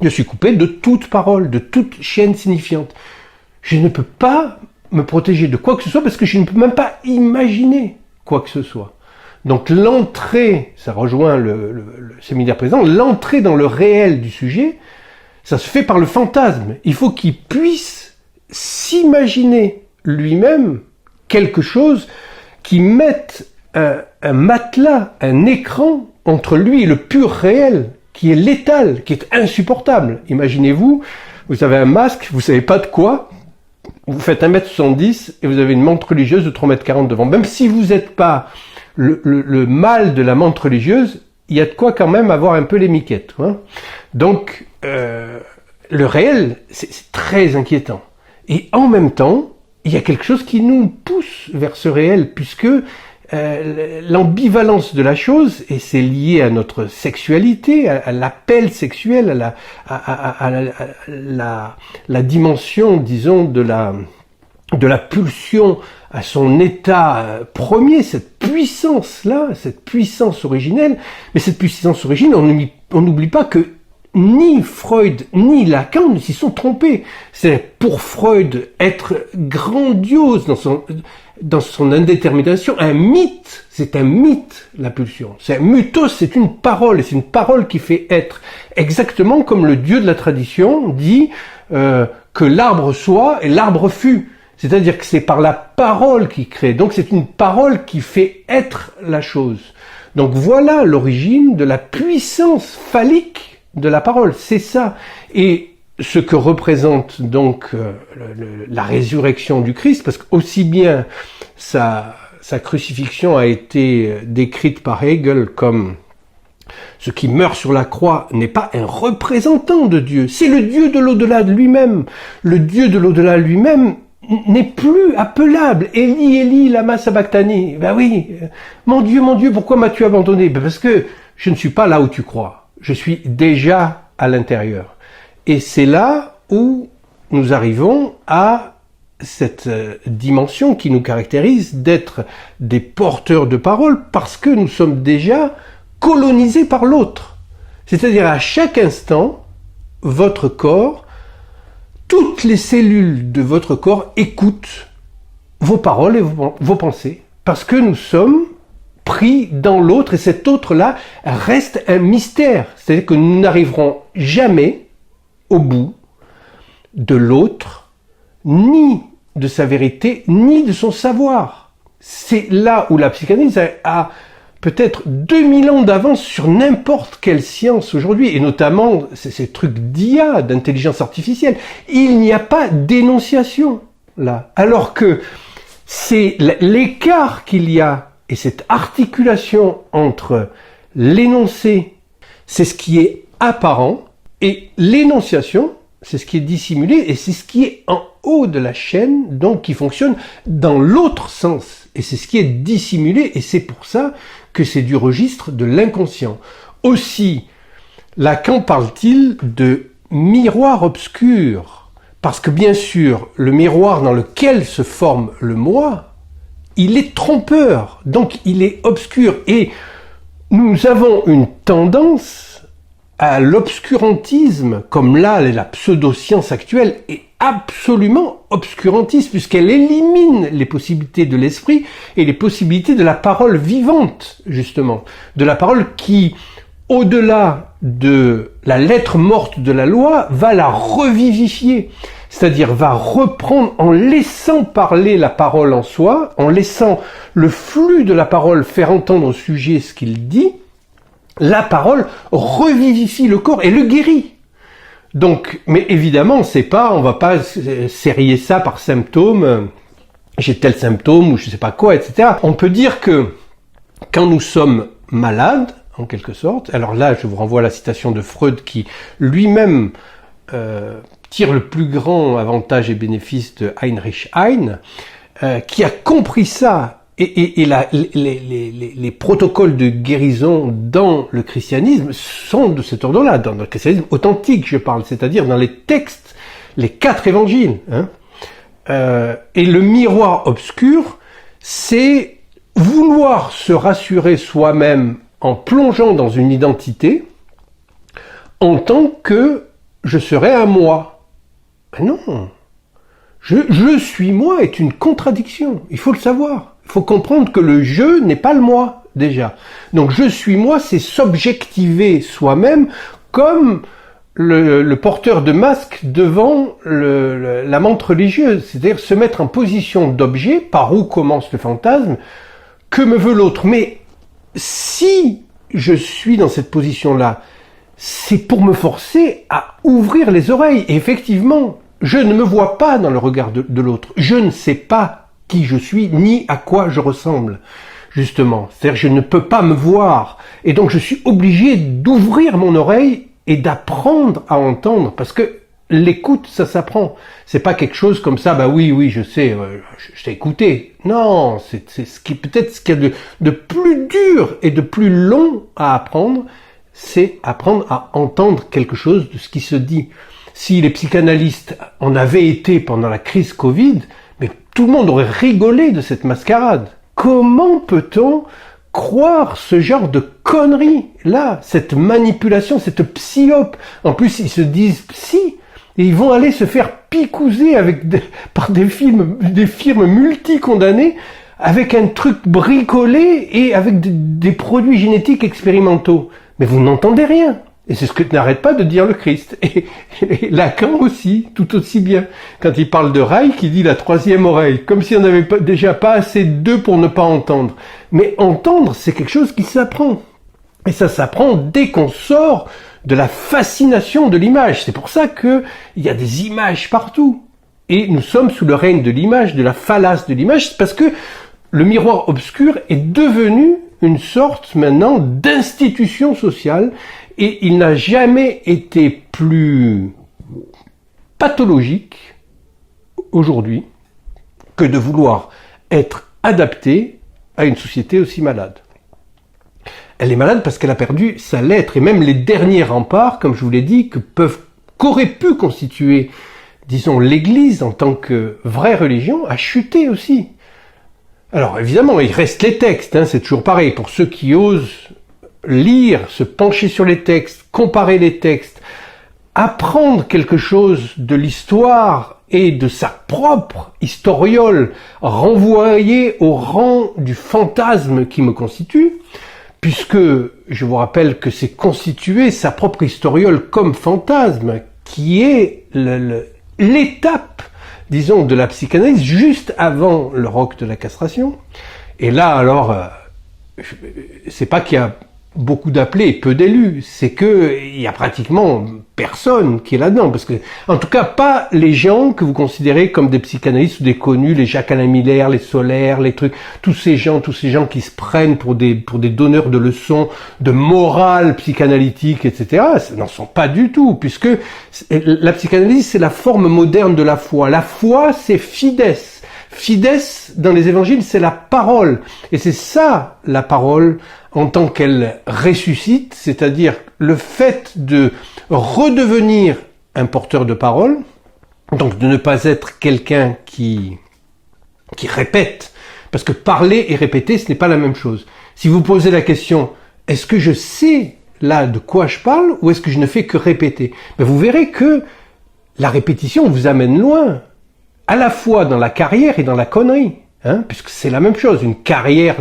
Je suis coupé de toute parole, de toute chaîne signifiante. Je ne peux pas me protéger de quoi que ce soit parce que je ne peux même pas imaginer quoi que ce soit. Donc l'entrée, ça rejoint le séminaire précédent, l'entrée dans le réel du sujet, ça se fait par le fantasme. Il faut qu'il puisse s'imaginer lui-même quelque chose qui mette un matelas, un écran entre lui et le pur réel, qui est létal, qui est insupportable. Imaginez-vous, vous avez un masque, vous savez pas de quoi, vous faites 1m70 et vous avez une montre religieuse de 3m40 devant. Même si vous n'êtes pas le mal de la montre religieuse, il y a de quoi quand même avoir un peu les miquettes. Donc, le réel, c'est très inquiétant. Et en même temps, il y a quelque chose qui nous pousse vers ce réel, puisque l'ambivalence de la chose, et c'est lié à notre sexualité, à l'appel sexuel, à la dimension, disons, de la pulsion, à son état premier, cette puissance-là, cette puissance originelle. Mais cette puissance originelle, on n'oublie pas que ni Freud ni Lacan ne s'y sont trompés. C'est pour Freud être grandiose dans son indétermination, un mythe, c'est un mythe, la pulsion. C'est un mythos, c'est une parole, et c'est une parole qui fait être. Exactement comme le Dieu de la tradition dit que l'arbre soit et l'arbre fut. C'est-à-dire que c'est par la parole qu'il crée. Donc c'est une parole qui fait être la chose. Donc voilà l'origine de la puissance phallique de la parole. C'est ça. Et ce que représente donc la résurrection du Christ, parce qu'aussi bien sa crucifixion a été décrite par Hegel comme ce qui meurt sur la croix n'est pas un représentant de Dieu, c'est le Dieu de l'au-delà de lui-même. Le Dieu de l'au-delà lui-même n'est plus appelable. Eli, Eli, lama sabachthani. Ben oui, mon Dieu, pourquoi m'as-tu abandonné? Ben parce que je ne suis pas là où tu crois. Je suis déjà à l'intérieur. Et c'est là où nous arrivons à cette dimension qui nous caractérise d'être des porteurs de parole, parce que nous sommes déjà colonisés par l'autre. C'est-à-dire à chaque instant, votre corps, toutes les cellules de votre corps écoutent vos paroles et vos pensées, parce que nous sommes pris dans l'autre, et cet autre-là reste un mystère. C'est-à-dire que nous n'arriverons jamais au bout de l'autre, ni de sa vérité, ni de son savoir. C'est là où la psychanalyse a peut-être 2000 ans d'avance sur n'importe quelle science aujourd'hui, et notamment ces trucs d'IA, d'intelligence artificielle. Il n'y a pas d'énonciation là, alors que c'est l'écart qu'il y a et cette articulation entre l'énoncé, c'est ce qui est apparent, et l'énonciation, c'est ce qui est dissimulé, et c'est ce qui est en haut de la chaîne, donc qui fonctionne dans l'autre sens. Et c'est ce qui est dissimulé, et c'est pour ça que c'est du registre de l'inconscient. Aussi, Lacan parle-t-il de miroir obscur, parce que bien sûr, le miroir dans lequel se forme le moi, il est trompeur, donc il est obscur. Et nous avons une tendance à l'obscurantisme, comme là la pseudo-science actuelle est absolument obscurantiste, puisqu'elle élimine les possibilités de l'esprit et les possibilités de la parole vivante, justement. De la parole qui, au-delà de la lettre morte de la loi, va la revivifier. C'est-à-dire va reprendre, en laissant parler la parole en soi, en laissant le flux de la parole faire entendre au sujet ce qu'il dit, la parole revivifie le corps et le guérit. Donc, mais évidemment, on va pas sérier ça par symptômes, j'ai tel symptôme ou je sais pas quoi, etc. On peut dire que quand nous sommes malades, en quelque sorte, alors là, je vous renvoie à la citation de Freud qui lui-même tire le plus grand avantage et bénéfice de Heinrich Heine, qui a compris ça. Et les protocoles de guérison dans le christianisme sont de cet ordre-là, dans le christianisme authentique, je parle, c'est-à-dire dans les textes, les 4 évangiles. Et le miroir obscur, c'est vouloir se rassurer soi-même en plongeant dans une identité en tant que je serais un moi. Mais non, je suis moi est une contradiction, il faut le savoir. Il faut comprendre que le je n'est pas le moi, déjà. Donc je suis moi, c'est s'objectiver soi-même comme le porteur de masque devant la menthe religieuse. C'est-à-dire se mettre en position d'objet, par où commence le fantasme, que me veut l'autre. Mais si je suis dans cette position-là, c'est pour me forcer à ouvrir les oreilles. Et effectivement, je ne me vois pas dans le regard de l'autre. Je ne sais pas qui je suis, ni à quoi je ressemble, justement. C'est-à-dire, je ne peux pas me voir. Et donc, je suis obligé d'ouvrir mon oreille et d'apprendre à entendre, parce que l'écoute, ça s'apprend. C'est pas quelque chose comme ça, bah oui, je sais écouter. Non, c'est ce qui, peut-être ce qu'il y a de plus dur et de plus long à apprendre, c'est apprendre à entendre quelque chose de ce qui se dit. Si les psychanalystes en avaient été pendant la crise Covid, mais tout le monde aurait rigolé de cette mascarade. Comment peut-on croire ce genre de conneries là, cette manipulation, cette psyope? En plus, ils se disent psy et ils vont aller se faire picouser par des firmes multi-condamnées avec un truc bricolé et avec des produits génétiques expérimentaux. Mais vous n'entendez rien. Et c'est ce que n'arrête pas de dire le Christ. Et Lacan aussi, tout aussi bien. Quand il parle de Reich, il dit la 3e oreille, comme si on n'avait déjà pas assez de 2 pour ne pas entendre. Mais entendre, c'est quelque chose qui s'apprend. Et ça s'apprend dès qu'on sort de la fascination de l'image. C'est pour ça qu'il y a des images partout. Et nous sommes sous le règne de l'image, de la fallace de l'image, parce que le miroir obscur est devenu une sorte maintenant d'institution sociale. Et il n'a jamais été plus pathologique aujourd'hui que de vouloir être adapté à une société aussi malade. Elle est malade parce qu'elle a perdu sa lettre et même les derniers remparts, comme je vous l'ai dit, qu'aurait pu constituer, disons, l'Église en tant que vraie religion, a chuté aussi. Alors évidemment, il reste les textes, c'est toujours pareil. Pour ceux qui osent lire, se pencher sur les textes, comparer les textes, apprendre quelque chose de l'histoire et de sa propre historiole, renvoyer au rang du fantasme qui me constitue, puisque je vous rappelle que c'est constituer sa propre historiole comme fantasme, qui est l'étape, disons, de la psychanalyse juste avant le roc de la castration. Et là, alors, c'est pas qu'il y a beaucoup d'appelés et peu d'élus, c'est que il y a pratiquement personne qui est là-dedans, parce que, en tout cas, pas les gens que vous considérez comme des psychanalystes ou des connus, les Jacques-Alain Miller, les Solaire, les trucs, tous ces gens qui se prennent pour des donneurs de leçons de morale psychanalytique, etc., n'en sont pas du tout, puisque la psychanalyse, c'est la forme moderne de la foi. La foi, c'est fides. Fides, dans les évangiles, c'est la parole. Et c'est ça, la parole, en tant qu'elle ressuscite, c'est-à-dire le fait de redevenir un porteur de parole, donc de ne pas être quelqu'un qui répète, parce que parler et répéter, ce n'est pas la même chose. Si vous posez la question, est-ce que je sais là de quoi je parle, ou est-ce que je ne fais que répéter? Ben vous verrez que la répétition vous amène loin. à la fois dans la carrière et dans la connerie. Puisque c'est la même chose, une carrière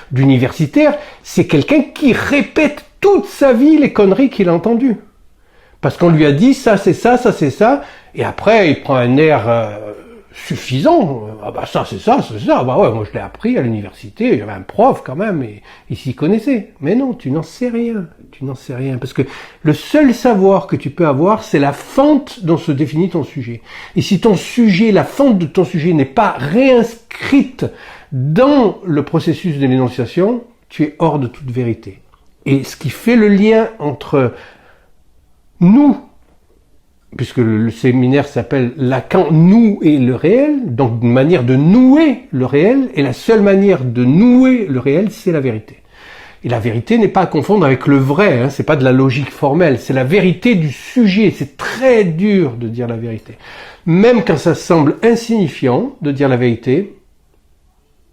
d'universitaire, c'est quelqu'un qui répète toute sa vie les conneries qu'il a entendues. Parce qu'on lui a dit ça c'est ça, ça c'est ça, et après il prend un air suffisant. Ah bah ça c'est ça, c'est ça. Bah ouais, moi je l'ai appris à l'université, j'avais un prof quand même, et il s'y connaissait. Mais non, tu n'en sais rien, parce que le seul savoir que tu peux avoir, c'est la fente dont se définit ton sujet. Et si ton sujet, la fente de ton sujet n'est pas réinscrite dans le processus de l'énonciation, tu es hors de toute vérité. Et ce qui fait le lien entre nous, puisque le séminaire s'appelle Lacan, nous et le réel, donc une manière de nouer le réel, et la seule manière de nouer le réel, c'est la vérité. Et la vérité n'est pas à confondre avec le vrai, c'est pas de la logique formelle, c'est la vérité du sujet, c'est très dur de dire la vérité. Même quand ça semble insignifiant de dire la vérité,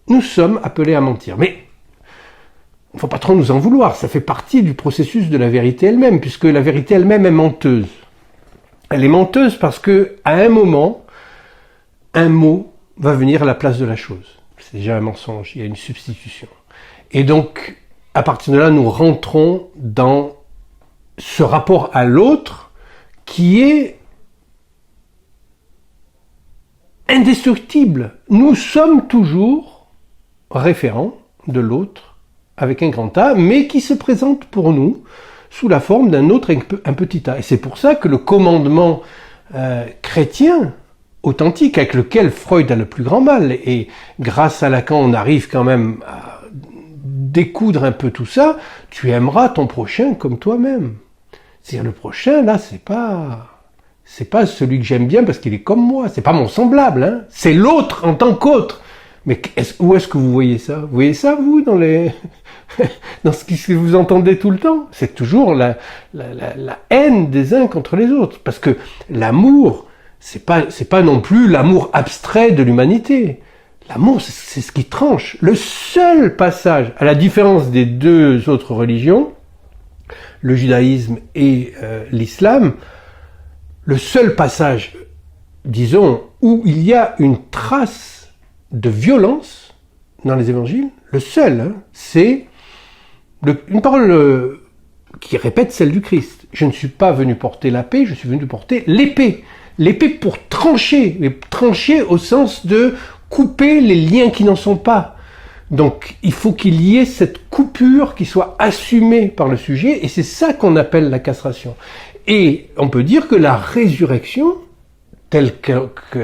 nous sommes appelés à mentir. Mais il ne faut pas trop nous en vouloir, ça fait partie du processus de la vérité elle-même, puisque la vérité elle-même est menteuse. Elle est menteuse parce que, à un moment, un mot va venir à la place de la chose. C'est déjà un mensonge, il y a une substitution. Et donc, à partir de là, nous rentrons dans ce rapport à l'autre qui est indestructible. Nous sommes toujours référents de l'autre avec un grand A, mais qui se présente pour nous sous la forme d'un autre un petit a. Et c'est pour ça que le commandement chrétien authentique, avec lequel Freud a le plus grand mal, et grâce à Lacan on arrive quand même à découdre un peu tout ça, tu aimeras ton prochain comme toi-même. C'est-à-dire le prochain, là, c'est pas celui que j'aime bien parce qu'il est comme moi, c'est pas mon semblable, c'est l'autre en tant qu'autre. Mais où est-ce que vous voyez ça? Vous voyez ça, vous, dans ce que vous entendez tout le temps? C'est toujours la haine des uns contre les autres. Parce que l'amour, c'est pas non plus l'amour abstrait de l'humanité. L'amour, c'est ce qui tranche. Le seul passage, à la différence des deux autres religions, le judaïsme et l'islam, le seul passage, disons, où il y a une trace de violence dans les évangiles, le seul, c'est une parole qui répète celle du Christ. Je ne suis pas venu porter la paix, je suis venu porter l'épée. L'épée pour trancher, mais trancher au sens de couper les liens qui n'en sont pas. Donc il faut qu'il y ait cette coupure qui soit assumée par le sujet, et c'est ça qu'on appelle la castration. Et on peut dire que la résurrection, telle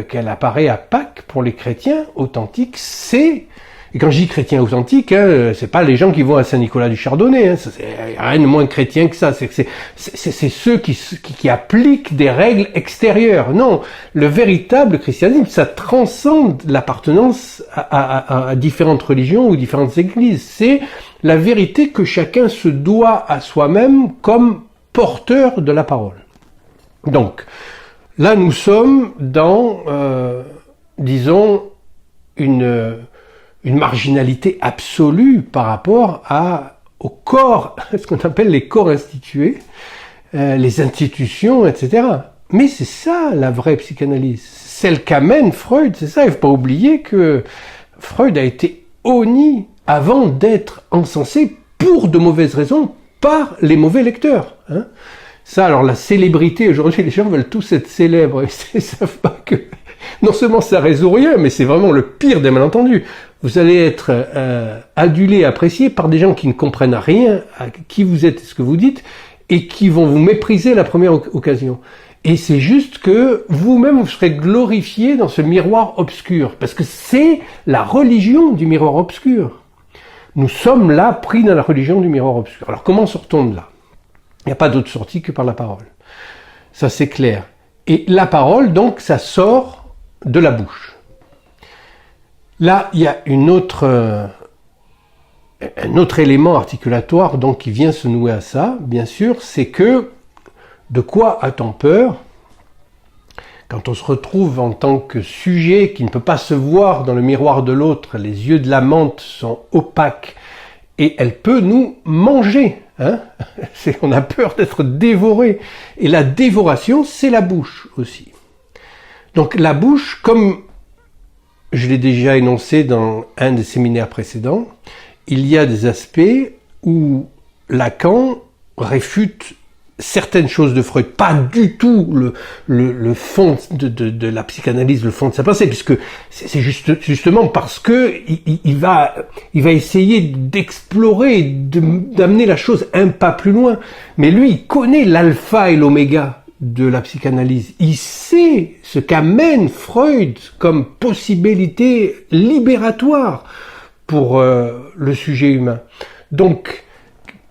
qu'elle apparaît à Pâques pour les chrétiens authentiques, c'est, et quand je dis chrétiens authentiques, c'est pas les gens qui vont à Saint-Nicolas du Chardonnay, c'est rien de moins chrétien que ça, c'est ceux qui appliquent des règles extérieures. Non, le véritable christianisme, ça transcende l'appartenance à différentes religions ou différentes églises, c'est la vérité que chacun se doit à soi-même comme porteur de la parole. Donc, là, nous sommes dans, disons, une marginalité absolue par rapport au corps, ce qu'on appelle les corps institués, les institutions, etc. Mais c'est ça la vraie psychanalyse, celle qu'amène Freud, c'est ça. Il ne faut pas oublier que Freud a été honni avant d'être encensé pour de mauvaises raisons par les mauvais lecteurs. Ça, alors la célébrité, aujourd'hui les gens veulent tous être célèbres, ils ne savent pas que non seulement ça résout rien, mais c'est vraiment le pire des malentendus. Vous allez être adulé, apprécié par des gens qui ne comprennent rien à qui vous êtes et ce que vous dites, et qui vont vous mépriser la première occasion. Et c'est juste que vous-même vous serez glorifié dans ce miroir obscur, parce que c'est la religion du miroir obscur. Nous sommes là pris dans la religion du miroir obscur. Alors comment sort-on de là? Il n'y a pas d'autre sortie que par la parole. Ça, c'est clair. Et la parole, donc, ça sort de la bouche. Là, il y a un autre élément articulatoire donc, qui vient se nouer à ça, bien sûr, c'est que de quoi a-t-on peur quand on se retrouve en tant que sujet qui ne peut pas se voir dans le miroir de l'autre, les yeux de la menthe sont opaques, et elle peut nous manger. On a peur d'être dévoré. Et la dévoration, c'est la bouche aussi. Donc la bouche, comme je l'ai déjà énoncé dans un des séminaires précédents, il y a des aspects où Lacan réfute certaines choses de Freud, pas du tout le fond de la psychanalyse, le fond de sa pensée, puisque c'est justement parce que il va essayer d'explorer, d'amener la chose un pas plus loin. Mais lui, il connaît l'alpha et l'oméga de la psychanalyse. Il sait ce qu'amène Freud comme possibilité libératoire pour le sujet humain. Donc,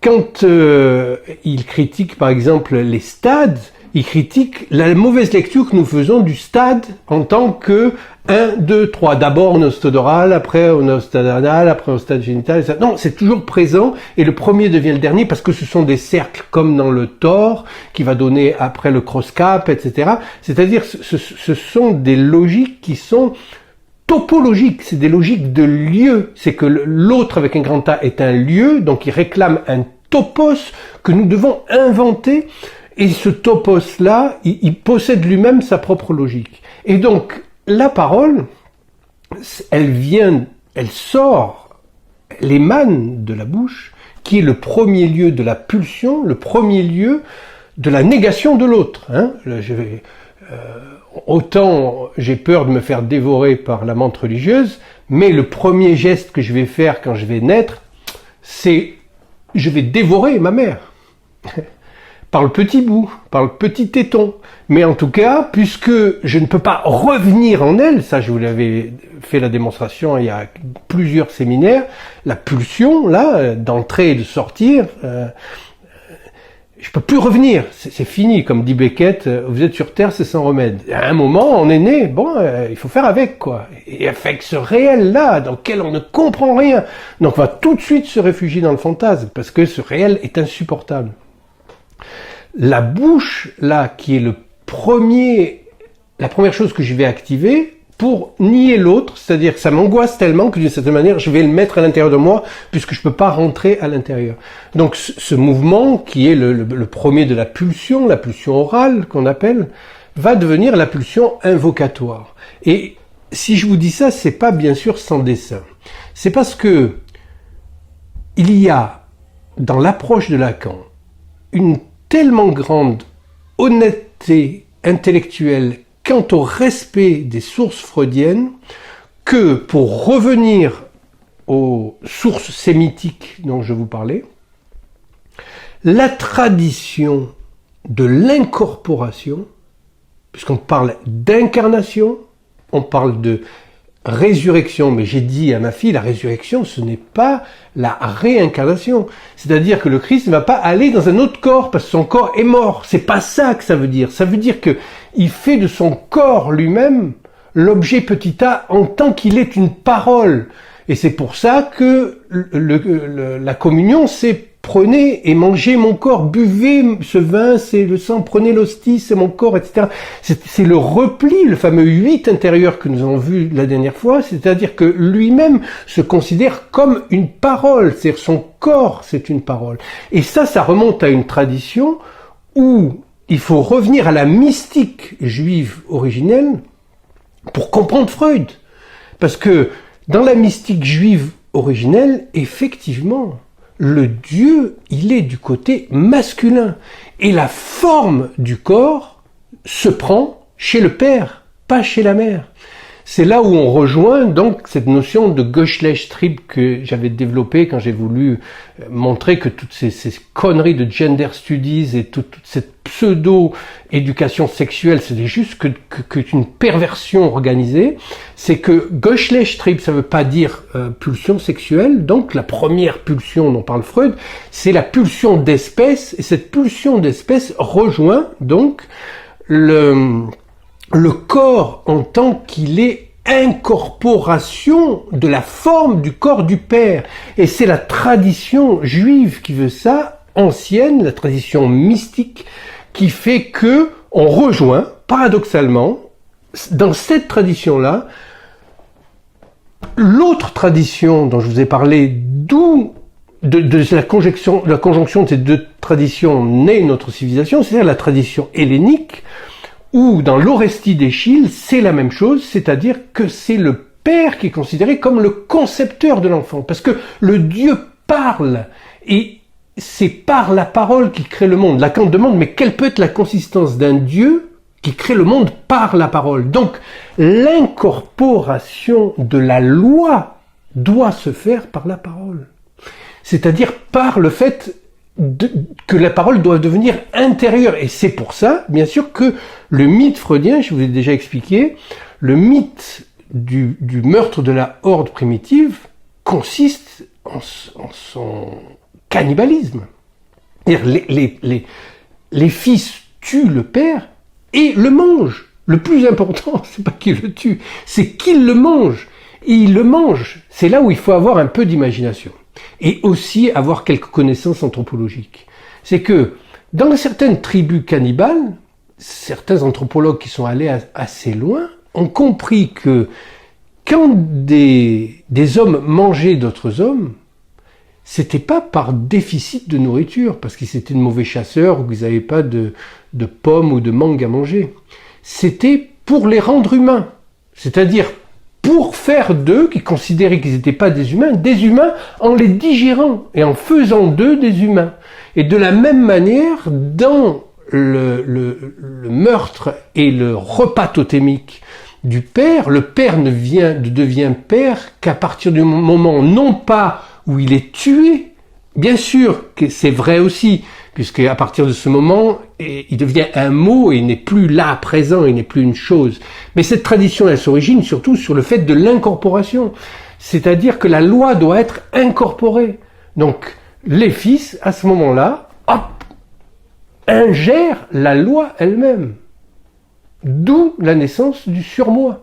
quand il critique, par exemple, les stades, il critique la mauvaise lecture que nous faisons du stade en tant que 1, 2, 3. D'abord on est au stade oral, après on est au stade anal, après au stade génital. Etc. Non, c'est toujours présent et le premier devient le dernier parce que ce sont des cercles comme dans le Thor qui va donner après le cross-cap, etc. C'est-à-dire ce sont des logiques qui sont topologiques, c'est des logiques de lieu. C'est que l'autre avec un grand A est un lieu, donc il réclame un topos que nous devons inventer. Et ce topos-là, il possède lui-même sa propre logique. Et donc, la parole, elle sort, elle émane de la bouche, qui est le premier lieu de la pulsion, le premier lieu de la négation de l'autre. Hein. Autant j'ai peur de me faire dévorer par la menthe religieuse, mais le premier geste que je vais faire quand je vais naître, c'est je vais dévorer ma mère. Par le petit bout, par le petit téton. Mais en tout cas, puisque je ne peux pas revenir en elle, ça je vous l'avais fait la démonstration il y a plusieurs séminaires, la pulsion, là, d'entrer et de sortir, je peux plus revenir, c'est fini, comme dit Beckett, vous êtes sur Terre, c'est sans remède. À un moment, on est né, bon, il faut faire avec, quoi. Et avec ce réel-là, dans lequel on ne comprend rien. Donc on va tout de suite se réfugier dans le fantasme, parce que ce réel est insupportable. La bouche, là, qui est la première chose que je vais activer pour nier l'autre, c'est-à-dire que ça m'angoisse tellement que d'une certaine manière, je vais le mettre à l'intérieur de moi, puisque je peux pas rentrer à l'intérieur. Donc, ce mouvement, qui est le premier de la pulsion orale, qu'on appelle, va devenir la pulsion invocatoire. Et si je vous dis ça, c'est pas bien sûr sans dessein. C'est parce que il y a, dans l'approche de Lacan, une tellement grande honnêteté intellectuelle quant au respect des sources freudiennes que, pour revenir aux sources sémitiques dont je vous parlais, la tradition de l'incorporation, puisqu'on parle d'incarnation, on parle de résurrection, mais j'ai dit à ma fille, la résurrection, ce n'est pas la réincarnation. C'est-à-dire que le Christ ne va pas aller dans un autre corps parce que son corps est mort. C'est pas ça que ça veut dire. Ça veut dire que il fait de son corps lui-même l'objet petit a en tant qu'il est une parole. Et c'est pour ça que la communion, c'est prenez et mangez mon corps, buvez ce vin, c'est le sang, prenez l'hostie, c'est mon corps, etc. C'est le repli, le fameux 8 intérieur que nous avons vu la dernière fois, c'est-à-dire que lui-même se considère comme une parole, c'est-à-dire son corps, c'est une parole. Et ça remonte à une tradition où il faut revenir à la mystique juive originelle pour comprendre Freud. Parce que dans la mystique juive originelle, effectivement, le Dieu, il est du côté masculin. Et la forme du corps se prend chez le père, pas chez la mère. C'est là où on rejoint donc cette notion de Geschlechtstrieb que j'avais développée quand j'ai voulu montrer que toutes ces conneries de gender studies et toute cette pseudo-éducation sexuelle, c'était juste qu'une perversion organisée. C'est que Geschlechtstrieb, ça veut pas dire pulsion sexuelle, donc la première pulsion dont parle Freud, c'est la pulsion d'espèce, et cette pulsion d'espèce rejoint donc le corps en tant qu'il est incorporation de la forme du corps du père. Et c'est la tradition juive qui veut ça, ancienne, la tradition mystique, qui fait que on rejoint, paradoxalement, dans cette tradition-là, l'autre tradition dont je vous ai parlé, d'où de la conjonction de ces deux traditions naît notre civilisation, c'est-à-dire la tradition hellénique, ou dans l'Orestie d'Échille, c'est la même chose, c'est-à-dire que c'est le père qui est considéré comme le concepteur de l'enfant, parce que le Dieu parle, et c'est par la parole qu'il crée le monde. Lacan demande, mais quelle peut être la consistance d'un Dieu qui crée le monde par la parole? Donc, l'incorporation de la loi doit se faire par la parole. C'est-à-dire par le fait que la parole doit devenir intérieure. Et c'est pour ça, bien sûr, que le mythe freudien, je vous ai déjà expliqué, le mythe du meurtre de la horde primitive consiste en son cannibalisme. C'est-à-dire les fils tuent le père et le mangent. Le plus important, c'est pas qu'ils le tuent, c'est qu'ils le mangent. Et ils le mangent. C'est là où il faut avoir un peu d'imagination. Et aussi avoir quelques connaissances anthropologiques. C'est que dans certaines tribus cannibales, certains anthropologues qui sont allés assez loin ont compris que quand des hommes mangeaient d'autres hommes, c'était pas par déficit de nourriture, parce qu'ils étaient de mauvais chasseurs ou qu'ils n'avaient pas de pommes ou de mangues à manger. C'était pour les rendre humains. C'est-à-dire pour faire d'eux, qui considéraient qu'ils n'étaient pas des humains en les digérant et en faisant d'eux des humains. Et de la même manière, dans le meurtre et le repas totémique du père, le père ne devient père qu'à partir du moment, non pas où il est tué, bien sûr que c'est vrai aussi, puisque à partir de ce moment, il devient un mot et il n'est plus là, présent, il n'est plus une chose. Mais cette tradition, elle s'origine surtout sur le fait de l'incorporation. C'est-à-dire que la loi doit être incorporée. Donc, les fils, à ce moment-là, hop, ingèrent la loi elle-même. D'où la naissance du surmoi.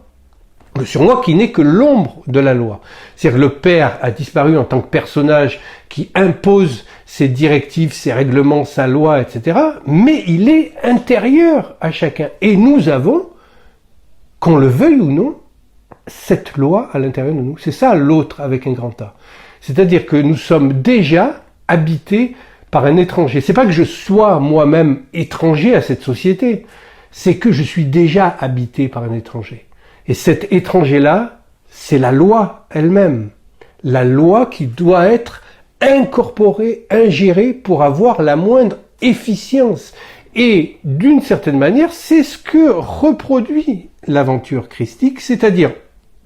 Le surmoi qui n'est que l'ombre de la loi. C'est-à-dire que le père a disparu en tant que personnage qui impose ses directives, ses règlements, sa loi, etc. Mais il est intérieur à chacun. Et nous avons, qu'on le veuille ou non, cette loi à l'intérieur de nous. C'est ça l'autre avec un grand A. C'est-à-dire que nous sommes déjà habités par un étranger. C'est pas que je sois moi-même étranger à cette société. C'est que je suis déjà habité par un étranger. Et cet étranger-là, c'est la loi elle-même. La loi qui doit être incorporée, ingérée pour avoir la moindre efficience. Et d'une certaine manière, c'est ce que reproduit l'aventure christique, c'est-à-dire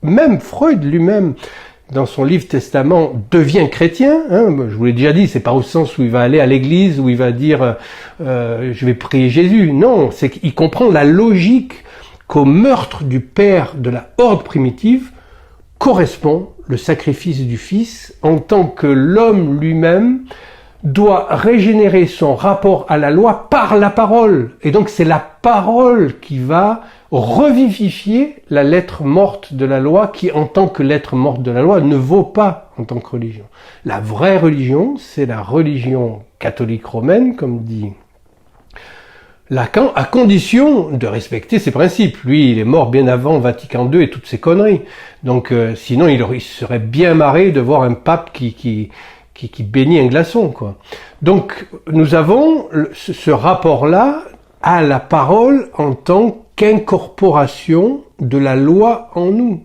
même Freud lui-même, dans son livre Testament, devient chrétien. Je vous l'ai déjà dit, c'est pas au sens où il va aller à l'église, où il va dire je vais prier Jésus. Non, c'est qu'il comprend la logique qu'au meurtre du père de la horde primitive correspond le sacrifice du fils, en tant que l'homme lui-même doit régénérer son rapport à la loi par la parole. Et donc c'est la parole qui va revivifier la lettre morte de la loi, qui en tant que lettre morte de la loi ne vaut pas en tant que religion. La vraie religion, c'est la religion catholique romaine, comme dit Lacan, à condition de respecter ses principes. Lui, il est mort bien avant Vatican II et toutes ces conneries. Donc, sinon, il serait bien marré de voir un pape qui bénit un glaçon, quoi. Donc, nous avons ce rapport-là à la parole en tant qu'incorporation de la loi en nous.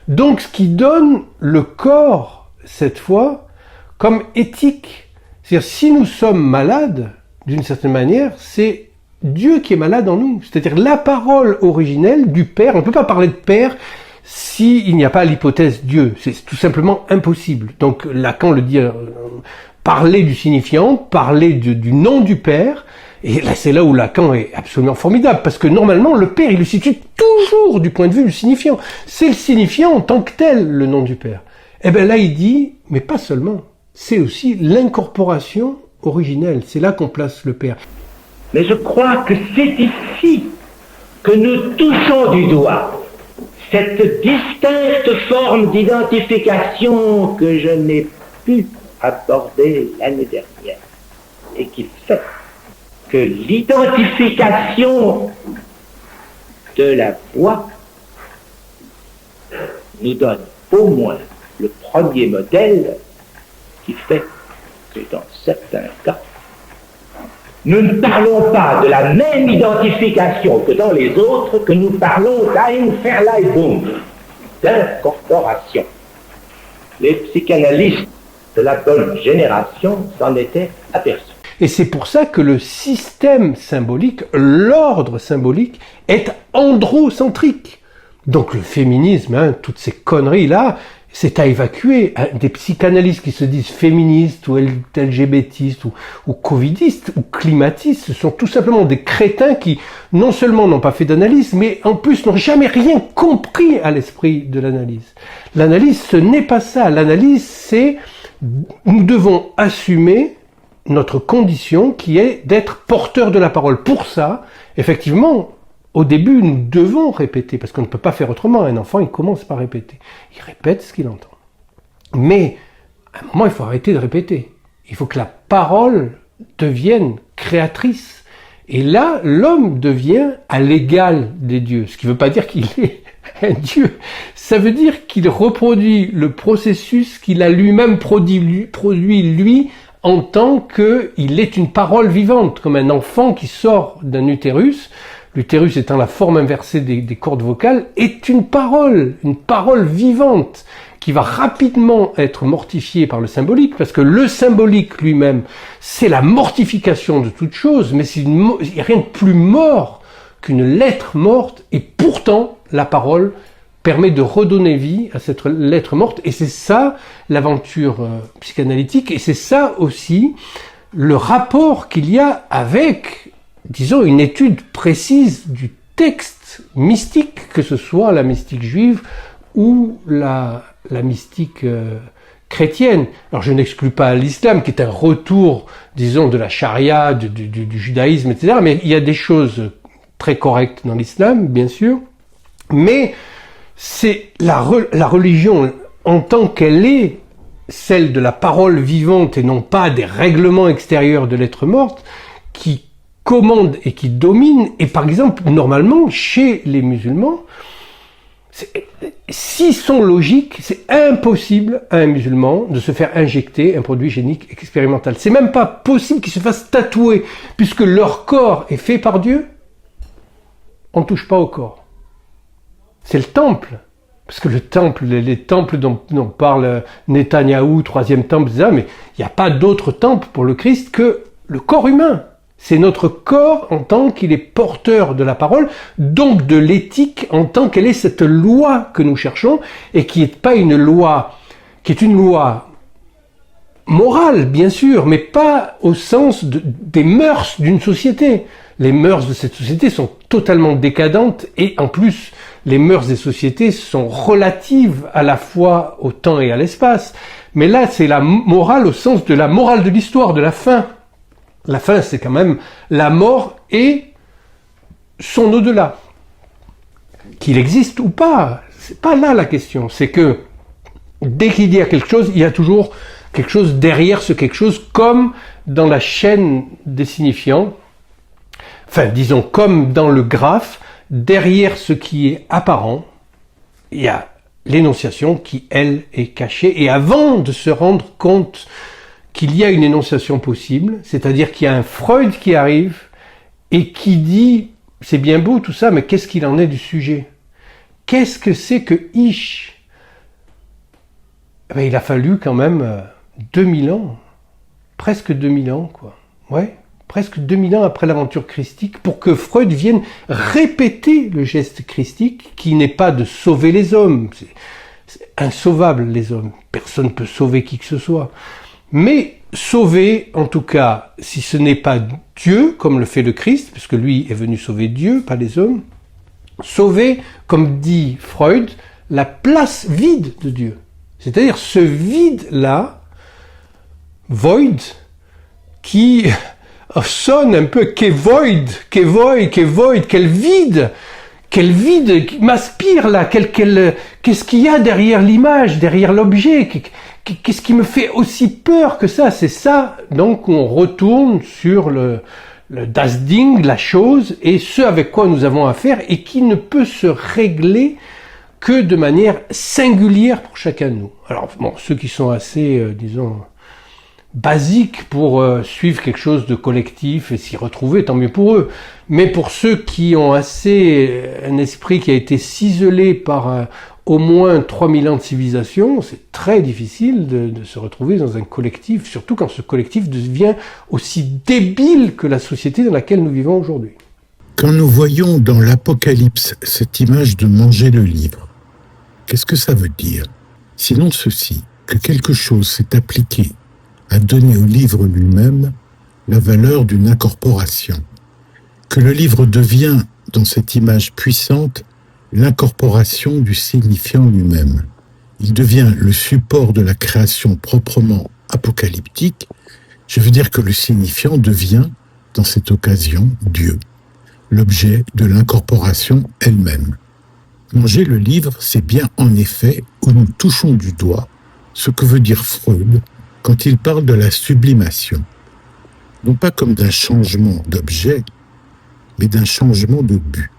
Donc, ce qui donne le corps, cette fois, comme éthique. C'est-à-dire, si nous sommes malades, d'une certaine manière, c'est Dieu qui est malade en nous. C'est-à-dire la parole originelle du Père. On ne peut pas parler de Père s'il n'y a pas l'hypothèse Dieu. C'est tout simplement impossible. Donc Lacan le dit, parler du signifiant, parler du nom du Père. Et là, c'est là où Lacan est absolument formidable. Parce que normalement, le Père, il le situe toujours du point de vue du signifiant. C'est le signifiant en tant que tel, le nom du Père. Et bien là, il dit, mais pas seulement. C'est aussi l'incorporation originelle. C'est là qu'on place le Père. Mais je crois que c'est ici que nous touchons du doigt cette distincte forme d'identification que je n'ai pu aborder l'année dernière et qui fait que l'identification de la voix nous donne au moins le premier modèle qui fait que dans certains cas, Nous ne parlons pas de la même identification que dans les autres, que nous parlons d'Einverleibung, d'incorporation. Les psychanalystes de la bonne génération s'en étaient aperçus. Et c'est pour ça que le système symbolique, l'ordre symbolique, est androcentrique. Donc le féminisme, toutes ces conneries-là, c'est à évacuer. Des psychanalystes qui se disent féministes ou LGBTistes ou covidistes ou climatistes, ce sont tout simplement des crétins qui non seulement n'ont pas fait d'analyse, mais en plus n'ont jamais rien compris à l'esprit de l'analyse. L'analyse, ce n'est pas ça. L'analyse, c'est nous devons assumer notre condition qui est d'être porteur de la parole. Pour ça, effectivement, au début, nous devons répéter, parce qu'on ne peut pas faire autrement. Un enfant, il commence par répéter. Il répète ce qu'il entend. Mais, à un moment, il faut arrêter de répéter. Il faut que la parole devienne créatrice. Et là, l'homme devient à l'égal des dieux. Ce qui ne veut pas dire qu'il est un dieu. Ça veut dire qu'il reproduit le processus qu'il a lui-même produit lui, en tant qu'il est une parole vivante, comme un enfant qui sort d'un utérus. L'utérus étant la forme inversée des cordes vocales, est une parole vivante, qui va rapidement être mortifiée par le symbolique, parce que le symbolique lui-même, c'est la mortification de toute chose, mais il n'y a rien de plus mort qu'une lettre morte, et pourtant, la parole permet de redonner vie à cette lettre morte, et c'est ça l'aventure psychanalytique, et c'est ça aussi le rapport qu'il y a avec, disons, une étude précise du texte mystique, que ce soit la mystique juive ou la mystique chrétienne. Alors je n'exclus pas l'islam, qui est un retour, disons, de la charia, du judaïsme, etc., mais il y a des choses très correctes dans l'islam, bien sûr, mais c'est la religion en tant qu'elle est celle de la parole vivante et non pas des règlements extérieurs de l'être morte qui commande et qui domine. Et par exemple, normalement, chez les musulmans, s'ils sont logiques, c'est impossible à un musulman de se faire injecter un produit génique expérimental. C'est même pas possible qu'ils se fassent tatouer, puisque leur corps est fait par Dieu. On ne touche pas au corps. C'est le temple. Parce que le temple, les temples dont parle Netanyahou, troisième temple, etc., mais il n'y a pas d'autre temple pour le Christ que le corps humain. C'est notre corps en tant qu'il est porteur de la parole, donc de l'éthique en tant qu'elle est cette loi que nous cherchons, et qui n'est pas une loi, qui est une loi morale, bien sûr, mais pas au sens des mœurs d'une société. Les mœurs de cette société sont totalement décadentes, et en plus, les mœurs des sociétés sont relatives à la fois au temps et à l'espace. Mais là, c'est la morale au sens de la morale de l'histoire, de la fin. La fin, c'est quand même la mort et son au-delà. Qu'il existe ou pas, c'est pas là la question. C'est que dès qu'il y a quelque chose, il y a toujours quelque chose derrière ce quelque chose, comme dans la chaîne des signifiants. Enfin, disons, comme dans le graphe, derrière ce qui est apparent, il y a l'énonciation qui, elle, est cachée. Et avant de se rendre compte qu'il y a une énonciation possible, c'est-à-dire qu'il y a un Freud qui arrive et qui dit « c'est bien beau tout ça, mais qu'est-ce qu'il en est du sujet ? Qu'est-ce que c'est que Ich ?» Il a fallu quand même 2000 ans, presque 2000 ans, quoi. Ouais, presque 2000 ans après l'aventure christique, pour que Freud vienne répéter le geste christique, qui n'est pas de sauver les hommes. C'est insauvable, les hommes. Personne ne peut sauver qui que ce soit. Mais sauver, en tout cas, si ce n'est pas Dieu, comme le fait le Christ, puisque lui est venu sauver Dieu, pas les hommes, sauver, comme dit Freud, la place vide de Dieu. C'est-à-dire ce vide-là, void, qui sonne un peu quel vide qui m'aspire là, qu'est-ce qu'il y a derrière l'image, derrière l'objet, qu'est-ce qui me fait aussi peur que ça? C'est ça, donc on retourne sur le Das Ding, la chose, et ce avec quoi nous avons affaire, et qui ne peut se régler que de manière singulière pour chacun de nous. Alors, bon, ceux qui sont assez, disons, basiques pour suivre quelque chose de collectif et s'y retrouver, tant mieux pour eux. Mais pour ceux qui ont un esprit qui a été ciselé par au moins 3000 ans de civilisation, c'est très difficile de se retrouver dans un collectif, surtout quand ce collectif devient aussi débile que la société dans laquelle nous vivons aujourd'hui. Quand nous voyons dans l'Apocalypse cette image de manger le livre, qu'est-ce que ça veut dire? Sinon ceci, que quelque chose s'est appliqué à donner au livre lui-même la valeur d'une incorporation, que le livre devient, dans cette image puissante, l'incorporation du signifiant lui-même. Il devient le support de la création proprement apocalyptique. Je veux dire que le signifiant devient, dans cette occasion, Dieu, l'objet de l'incorporation elle-même. Manger le livre, c'est bien en effet où nous touchons du doigt ce que veut dire Freud quand il parle de la sublimation. Non pas comme d'un changement d'objet, mais d'un changement de but.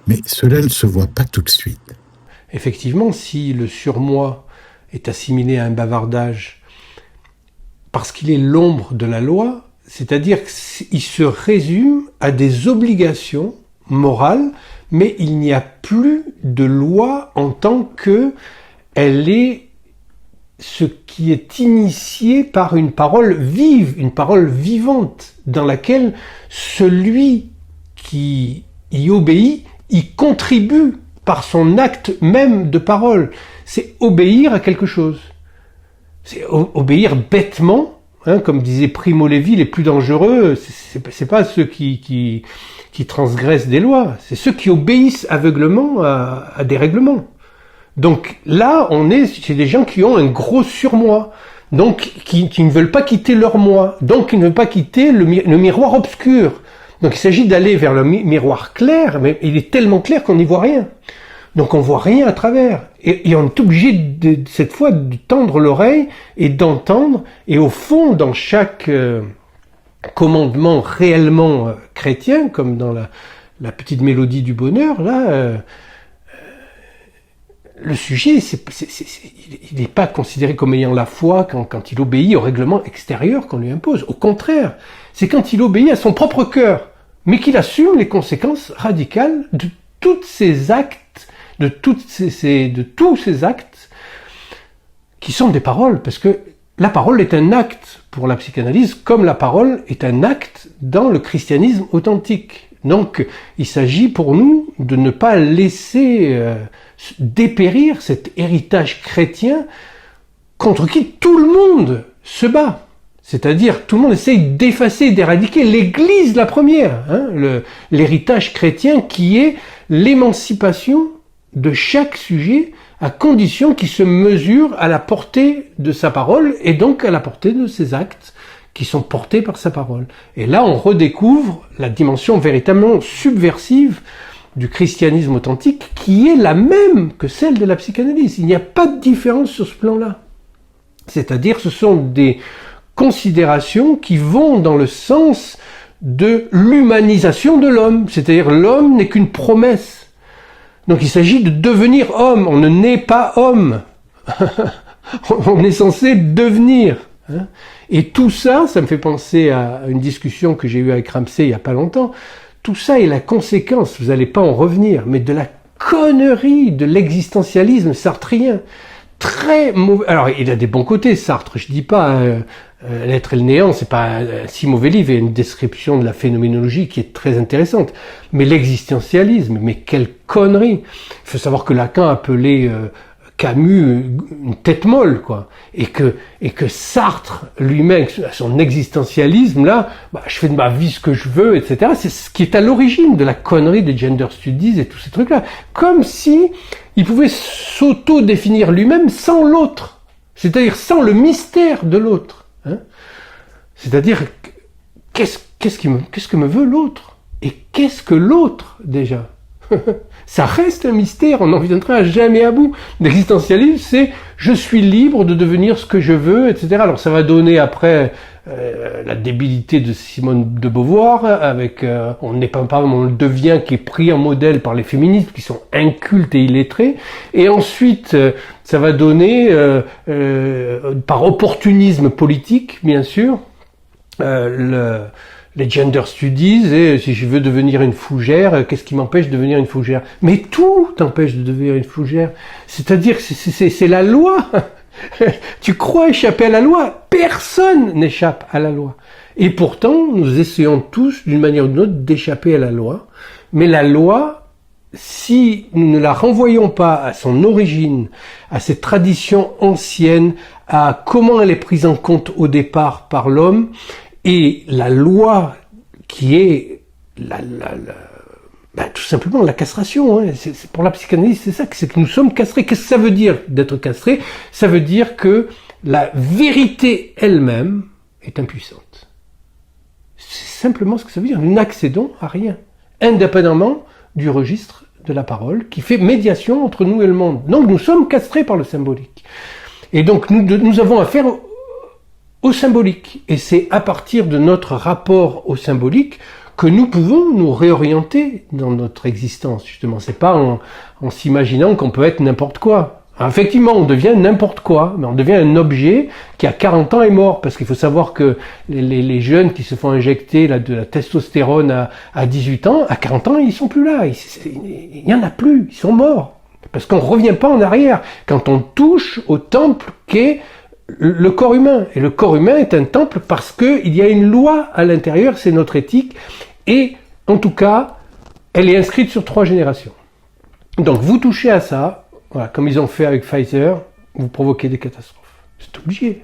Mais cela ne se voit pas tout de suite. Effectivement, si le surmoi est assimilé à un bavardage parce qu'il est l'ombre de la loi, c'est-à-dire qu'il se résume à des obligations morales, mais il n'y a plus de loi en tant que elle est ce qui est initié par une parole vive, une parole vivante, dans laquelle celui qui y obéit y contribue par son acte même de parole. C'est obéir à quelque chose. C'est obéir bêtement, hein, comme disait Primo Levi, les plus dangereux, c'est pas ceux qui transgressent des lois, c'est ceux qui obéissent aveuglement à des règlements. Donc là, on est chez des gens qui ont un gros surmoi, donc qui ne veulent pas quitter leur moi, donc qui ne veulent pas quitter le miroir obscur. Donc il s'agit d'aller vers le miroir clair, mais il est tellement clair qu'on n'y voit rien. Donc on voit rien à travers. Et on est obligé cette fois de tendre l'oreille et d'entendre. Et au fond, dans chaque commandement réellement chrétien, comme dans la petite mélodie du bonheur, là, le sujet, il n'est pas considéré comme ayant la foi quand il obéit au règlement extérieur qu'on lui impose. Au contraire, c'est quand il obéit à son propre cœur, mais qu'il assume les conséquences radicales de tous ces actes, de tous ces actes qui sont des paroles, parce que la parole est un acte pour la psychanalyse, comme la parole est un acte dans le christianisme authentique. Donc, il s'agit pour nous de ne pas laisser dépérir cet héritage chrétien contre qui tout le monde se bat. C'est-à-dire, tout le monde essaye d'effacer, d'éradiquer l'Église la première, hein, l'héritage chrétien qui est l'émancipation de chaque sujet à condition qu'il se mesure à la portée de sa parole et donc à la portée de ses actes qui sont portés par sa parole. Et là, on redécouvre la dimension véritablement subversive du christianisme authentique qui est la même que celle de la psychanalyse. Il n'y a pas de différence sur ce plan-là. C'est-à-dire, ce sont des considérations qui vont dans le sens de l'humanisation de l'homme. C'est-à-dire, l'homme n'est qu'une promesse. Donc il s'agit de devenir homme. On ne naît pas homme. On est censé devenir. Hein. Et tout ça, ça me fait penser à une discussion que j'ai eue avec Ramsey il n'y a pas longtemps. Tout ça est la conséquence, vous n'allez pas en revenir, mais de la connerie de l'existentialisme sartrien. Très mauvais. Alors, il a des bons côtés, Sartre. Je dis pas L'être et le néant, c'est pas un si mauvais livre. Il y a une description de la phénoménologie qui est très intéressante. Mais l'existentialisme, mais quelle connerie. Il faut savoir que Lacan appelait Camus une tête molle, quoi. Et que Sartre lui-même, son existentialisme, là, je fais de ma vie ce que je veux, etc. C'est ce qui est à l'origine de la connerie des gender studies et tous ces trucs-là. Comme si il pouvait s'auto-définir lui-même sans l'autre. C'est-à-dire sans le mystère de l'autre. Hein. C'est-à-dire, qu'est-ce que me veut l'autre? Et qu'est-ce que l'autre, déjà? Ça reste un mystère, on n'en viendra jamais à bout. L'existentialisme, c'est je suis libre de devenir ce que je veux, etc. Alors ça va donner après la débilité de Simone de Beauvoir, avec on n'est pas on le devient, qui est pris en modèle par les féministes, qui sont incultes et illettrés. Et ensuite, ça va donner, par opportunisme politique, bien sûr, les gender studies, et si je veux devenir une fougère, qu'est-ce qui m'empêche de devenir une fougère? Mais tout t'empêche de devenir une fougère. C'est-à-dire que c'est la loi. Tu crois échapper à la loi? Personne n'échappe à la loi. Et pourtant, nous essayons tous, d'une manière ou d'une autre, d'échapper à la loi. Mais la loi, si nous ne la renvoyons pas à son origine, à ses traditions anciennes, à comment elle est prise en compte au départ par l'homme, et la loi qui est tout simplement la castration, hein. C'est pour la psychanalyse, c'est ça, c'est que nous sommes castrés. Qu'est-ce que ça veut dire d'être castré? Ça veut dire que la vérité elle-même est impuissante. C'est simplement ce que ça veut dire. Nous n'accédons à rien, indépendamment du registre de la parole qui fait médiation entre nous et le monde. Donc nous sommes castrés par le symbolique. Et donc nous avons affaire au symbolique. Et c'est à partir de notre rapport au symbolique que nous pouvons nous réorienter dans notre existence, justement. C'est pas en s'imaginant qu'on peut être n'importe quoi. Alors, effectivement, on devient n'importe quoi, mais on devient un objet qui à 40 ans est mort, parce qu'il faut savoir que les jeunes qui se font injecter de la testostérone à 18 ans, à 40 ans, ils sont plus là. Il n'y en a plus, ils sont morts. Parce qu'on revient pas en arrière quand on touche au temple qu'est le corps humain. Et le corps humain est un temple parce qu'il y a une loi à l'intérieur, c'est notre éthique. Et en tout cas, elle est inscrite sur 3 générations. Donc vous touchez à ça, voilà, comme ils ont fait avec Pfizer, vous provoquez des catastrophes. C'est obligé.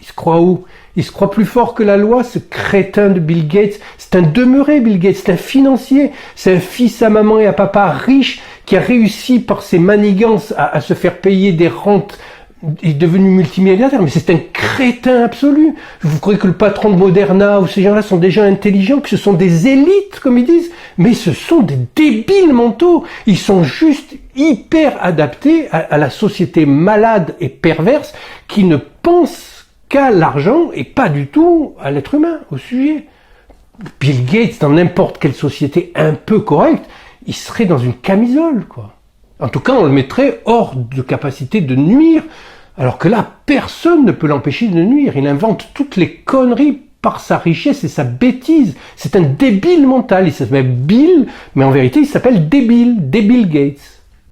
Il se croit où? Il se croit plus fort que la loi, ce crétin de Bill Gates. C'est un demeuré, Bill Gates, c'est un financier. C'est un fils à maman et à papa riche qui a réussi par ses manigances à se faire payer des rentes. Il est devenu multimilliardaire, mais c'est un crétin absolu. Vous croyez que le patron de Moderna ou ces gens-là sont des gens intelligents, que ce sont des élites, comme ils disent? Mais ce sont des débiles mentaux. Ils sont juste hyper adaptés à la société malade et perverse qui ne pense qu'à l'argent et pas du tout à l'être humain, au sujet. Bill Gates, dans n'importe quelle société un peu correcte, il serait dans une camisole, quoi. En tout cas, on le mettrait hors de capacité de nuire, alors que là, personne ne peut l'empêcher de nuire. Il invente toutes les conneries par sa richesse et sa bêtise. C'est un débile mental. Il s'appelle Bill, mais en vérité, il s'appelle Débile Gates.